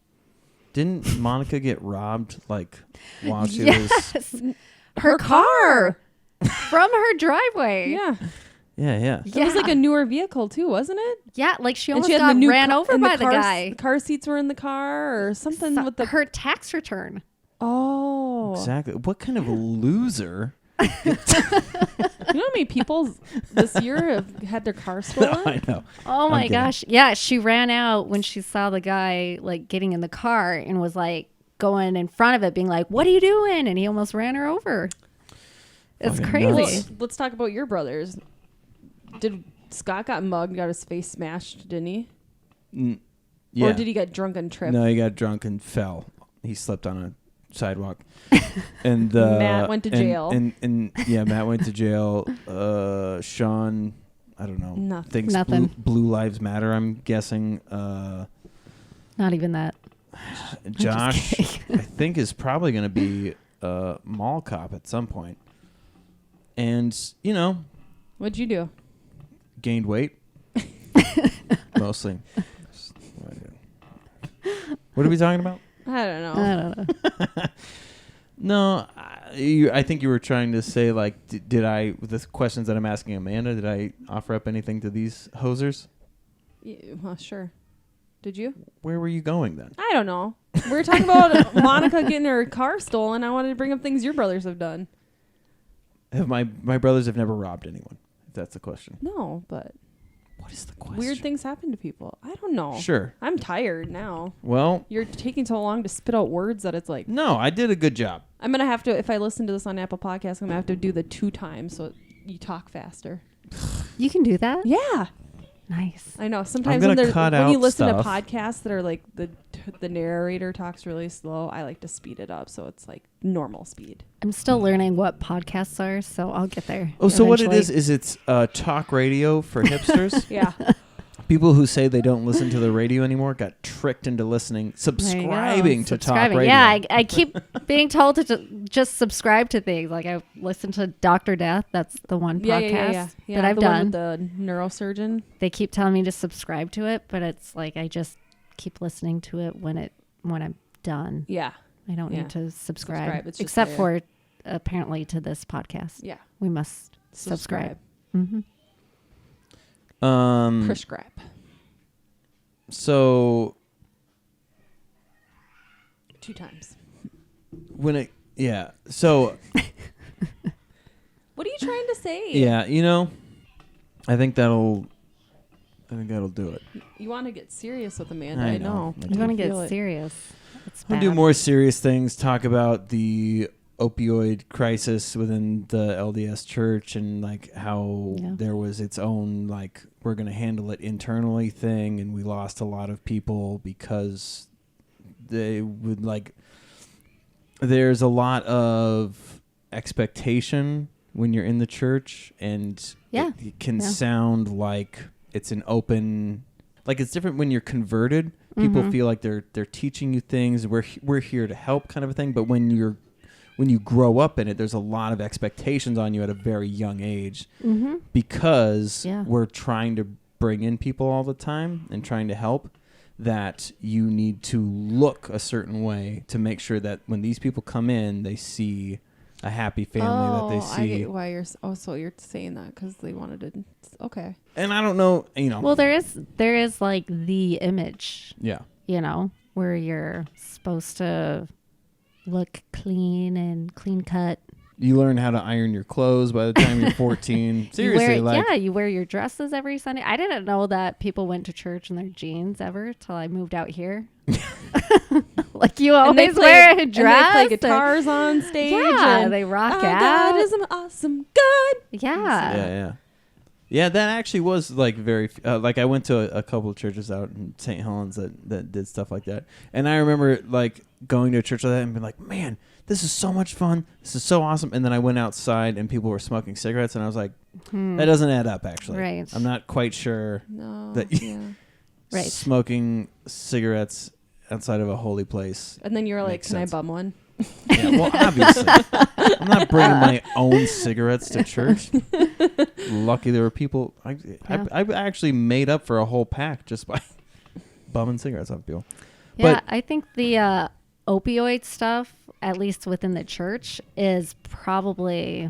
Didn't Monica get robbed like while she Yes. was? Her car from her driveway. Yeah. Yeah. It was like a newer vehicle too, wasn't it? Yeah, like she And almost she had got the new ran over and by the guy. The car seats were in the car or something with the. Her tax return. Oh. Exactly. What kind of a loser? You know how many people this year have had their car stolen? I know. Oh my kidding. gosh. Yeah, she ran out when she saw the guy like getting in the car and was like going in front of it being like, "What are you doing?" And he almost ran her over. It's Fucking crazy. nuts. Let's talk about your brothers. Did Scott got mugged, got his face smashed, didn't he? Yeah. Or did he get drunk and trip? No, he got drunk and fell. He slipped on a sidewalk. And Matt went to jail. And yeah, Matt went to jail. Sean, I don't know. Nothing. Thinks Nothing. Blue Lives Matter, I'm guessing. Not even that. Josh, kidding. I think, is probably going to be a mall cop at some point. And, you know, What'd you do? gained weight. Mostly. What are we talking about? I don't know. I don't know. No, I think you were trying to say, like, did I, with the questions that I'm asking Amanda, did I offer up anything to these hosers? Yeah, well, sure. Did you? Where were you going then? I don't know. We were talking about Monica getting her car stolen. I wanted to bring up things your brothers have done. Have my brothers have never robbed anyone, if that's the question. No, but What is the question? weird things happen to people. I don't know. Sure. I'm tired now. Well, You're taking so long to spit out words that it's like no, I did a good job. I'm gonna have to. If I listen to this on Apple Podcasts, I'm gonna have to do the 2 times so you talk faster. You can do that? Yeah, Nice. I know. Sometimes gonna when, cut when you out listen stuff. to podcasts that are like the narrator talks really slow, I like to speed it up so it's like normal speed. I'm still learning what podcasts are, so I'll get there. Oh, so what it eventually. is it's talk radio for hipsters. Yeah. People who say they don't listen to the radio anymore got tricked into listening, subscribing to talk radio. Yeah, I keep being told to just subscribe to things. Like I listen to Dr. Death. That's the one podcast that I've the done. one with the neurosurgeon. They keep telling me to subscribe to it, but it's like I just keep listening to it when I'm done. Yeah. I don't Yeah. need to subscribe. It's just Except there. for apparently to this podcast. Yeah. We must subscribe. Subscribe. Mm-hmm. Prescribe. So 2 times. when it so What are you trying to say? yeah, you know, I think that'll do it. You want to get serious with Amanda. I I know. know. I You want to feel get it. serious. It's I'll bad. do more serious things, talk about the opioid crisis within the LDS church and like how Yeah. there was its own like we're going to handle it internally thing, and we lost a lot of people because they would like there's a lot of expectation when you're in the church, and Yeah. it can Yeah. sound like it's an open like it's different when you're converted. People Mhm. feel like they're teaching you things. We're here to help, kind of a thing. But when you grow up in it, there's a lot of expectations on you at a very young age Mm-hmm. because Yeah. we're trying to bring in people all the time and trying to help. That you need to look a certain way to make sure that when these people come in, they see a happy family that they see. I get why you're. So you're saying that because they wanted to. Okay. And I don't know, you know. Well, there is like the image, Yeah. you know, where you're supposed to look clean and clean cut. You learn how to iron your clothes by the time you're 14. Seriously, You wear your dresses every Sunday. I didn't know that people went to church in their jeans ever till I moved out here. Like you And they always wear a and dress. they play guitars on stage. Yeah, and they rock oh, out. God is an awesome God. Yeah. Yeah, that actually was like very like I went to a couple of churches out in St. Helens that did stuff like that. And I remember like going to a church like that and being like, "Man, this is so much fun. This is so awesome." And then I went outside and people were smoking cigarettes and I was like, that doesn't add up actually. Right. I'm not quite sure No. that Yeah. Right. smoking cigarettes outside of a holy place. And then you're like, Makes "Can sense. I bum one?" Yeah, well, obviously. I'm not bringing my own cigarettes to church. Lucky there were people. I actually made up for a whole pack just by bumming cigarettes off people. Yeah, But I think the opioid stuff, at least within the church, is probably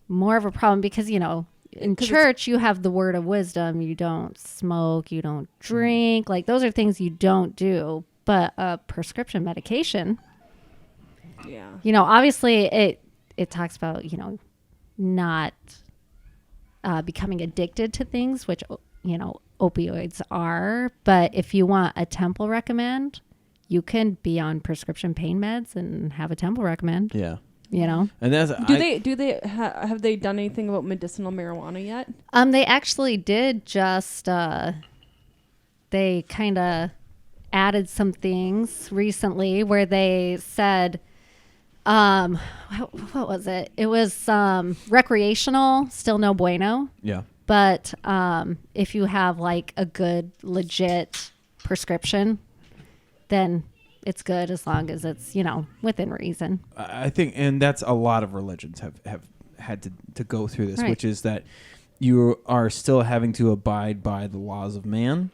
more of a problem because, you know, in church you have the word of wisdom. You don't smoke, you don't drink. Like, those are things you don't do. But prescription medication, Yeah. you know, obviously it talks about, you know, not becoming addicted to things, which, you know, opioids are. But if you want a temple recommend, you can be on prescription pain meds and have a temple recommend. yeah, You know, and that's Have they done anything about medicinal marijuana yet? they actually did just they kind of added some things recently where they said what was it? It was recreational, still no bueno. yeah. But if you have like a good legit prescription, then it's good as long as it's, you know, within reason. I think, and that's a lot of religions have had to go through this, Right. which is that you are still having to abide by the laws of man.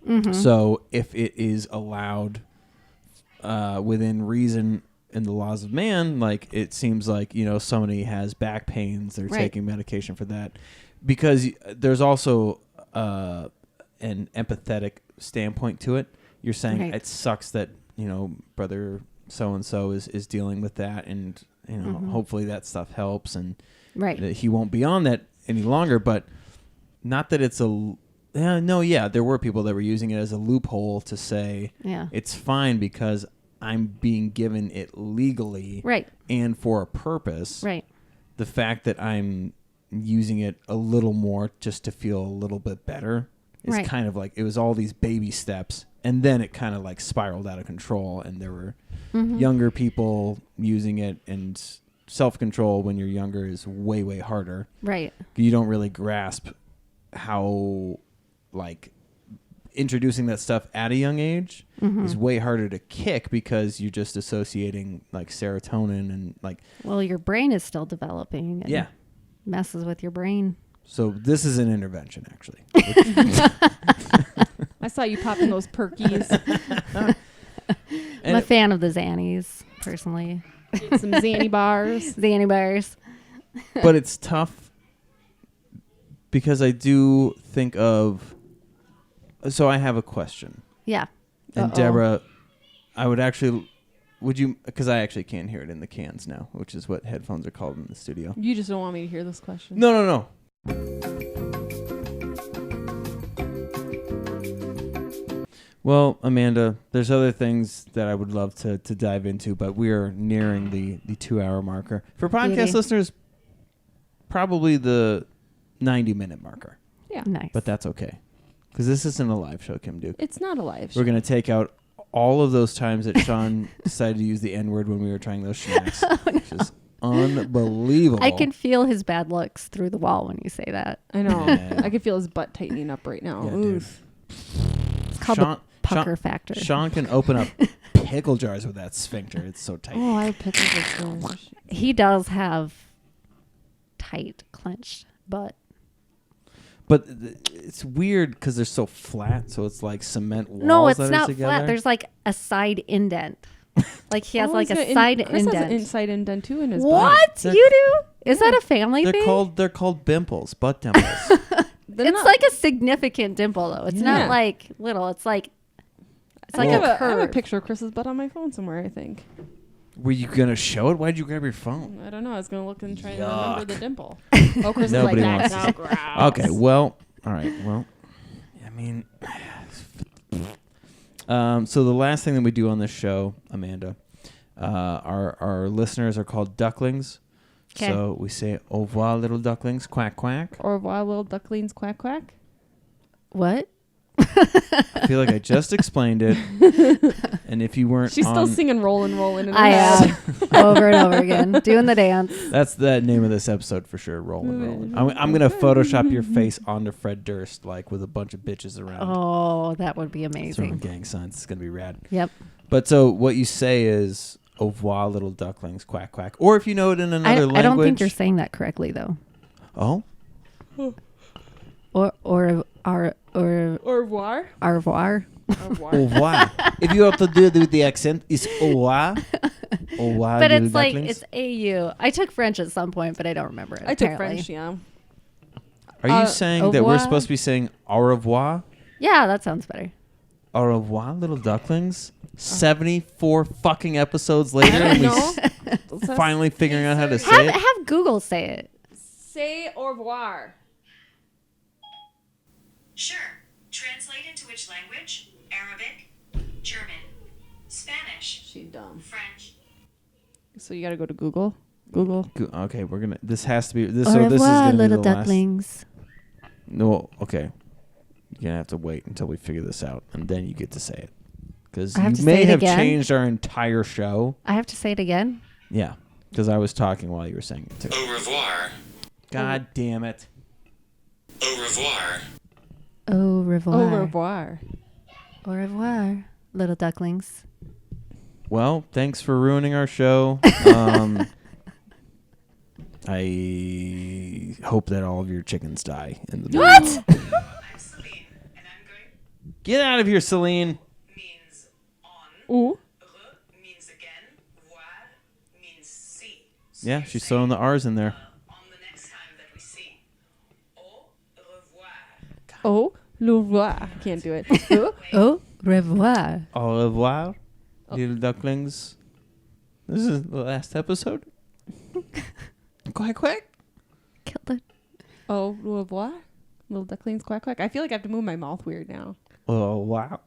Mm-hmm. So if it is allowed within reason in the laws of man, like it seems like, you know, somebody has back pains, they're Right. taking medication for that. Because there's also an empathetic standpoint to it. You're saying Right. it sucks that, you know, brother so-and-so is dealing with that, and, you know, hopefully that stuff helps, and Right. that he won't be on that any longer. But not that it's there were people that were using it as a loophole to say Yeah. it's fine because I'm being given it legally Right. and for a purpose. Right. The fact that I'm using it a little more just to feel a little bit better is Right. kind of like, it was all these baby steps, and then it kind of like spiraled out of control, and there were younger people using it, and self-control when you're younger is way, way harder. Right. You don't really grasp how, like, introducing that stuff at a young age is way harder to kick because you're just associating like serotonin and like, Well, your brain is still developing. And yeah. messes with your brain. So this is an intervention, actually. I saw you popping those perkies, I'm a fan of the Xannies, personally. some Xanny bars. Xanny bars. But it's tough because I do think of. So I have a question, Yeah. and Uh-oh. Deborah, I would actually. Would you? Because I actually can't hear it in the cans now, which is what headphones are called in the studio. You just don't want me to hear this question. No. Well, Amanda, there's other things that I would love to dive into, but we are nearing the 2-hour marker. For podcast Beauty. listeners, probably the 90-minute marker, Yeah. Nice. but that's okay. Because this isn't a live show, Kim Duke. It's not a live show. We're going to take out all of those times that Sean decided to use the N-word when we were trying those snacks, which is unbelievable. I can feel his bad looks through the wall when you say that. I know. Yeah. I can feel his butt tightening up right now. Yeah, dude. Oof. It's called Sean- the pucker factor. Sean can open up pickle jars with that sphincter. It's so tight. Oh, I have pickles with this. He does have tight, clenched butt. But it's weird because they're so flat, so it's like cement walls. No, it's that are not together. flat. There's like a side indent. Like he has Oh, like he's got a side Chris has indent. an inside indent too in his butt. What? They're- You do? Is that a family They're thing? called bimples, butt dimples. They're It's not- like a significant dimple though. It's Yeah. not like little. It's like I a have I have a curve. picture of Chris's butt on my phone somewhere, I think. Were you gonna show it? Why'd you grab your phone? I don't know. I was going to look and try and remember Yuck. the dimple. Oh, Chris Nobody is like, wants that's to so gross. Okay, well, all right, well, I mean, so the last thing that we do on this show, Amanda, our listeners are called ducklings. 'Kay. So we say au revoir, little ducklings, quack quack. Or wild little ducklings quack quack. what? I feel like I just explained it, and if you weren't, She's still on- singing Rollin' Rollin' in her I head. am over and over again doing the dance. That's the name of this episode for sure. Rolling. I'm gonna Photoshop your face onto Fred Durst, like with a bunch of bitches around. Oh, that would be Sort of amazing. gang signs. It's gonna be rad. Yep. But so what you say is Au revoir, little ducklings, quack quack. Or if you know it in another language. I don't think you're saying that correctly though. Oh, Or Au revoir. au revoir. Au revoir. au revoir. If you have to do it with the accent, it's au revoir. Au revoir, But little it's like ducklings. it's AU. I took French at some point, but I don't remember it. I took apparently. French, yeah. Are you saying au that we're revoir? supposed to be saying au revoir? Yeah, that sounds better. Au revoir, little ducklings. 74 fucking episodes later, and we No. finally figuring out how to say Have it. have Google say it. Say au revoir. Sure. Translate into which language? Arabic, German, Spanish, She dumb. French. So you gotta go to Google. Google. Okay, we're gonna. This has to be. This. Au So this is revoir, gonna be little the ducklings. last. No. Okay. You're gonna have to wait until we figure this out, and then you get to say it. Because I have you to say may it have again? changed our entire show. I have to say it again. Yeah. Because I was talking while you were saying it too. Au revoir. God damn it. Au revoir. Au revoir. Au revoir. Au revoir, little ducklings. Well, thanks for ruining our show. I hope that all of your chickens die in the What? I'm Celine, and I'm going Get out of here, Celine. means on. Ooh. Re means again. Voir means see. So Yeah, you she's say, throwing the R's in there. on the next time that we see. Au revoir. Au revoir. Can't do it. Au revoir. Au revoir, little ducklings. This is the last episode. Quack quack. Killed it. Au revoir. Little ducklings quack quack. I feel like I have to move my mouth weird now. Oh wow.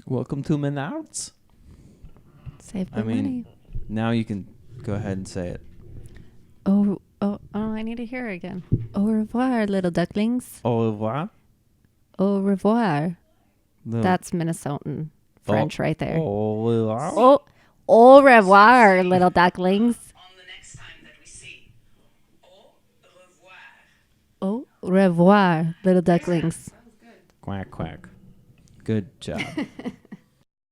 Welcome to Menards. Save I the mean- money. Now you can go ahead and say it. Oh, I need to hear it again. Au revoir, little ducklings. Au revoir. Au revoir. Little- That's Minnesotan French right there. Au revoir. Au revoir, little ducklings. On the next time that we see. Au revoir. Au revoir, little ducklings. Quack quack. Good job.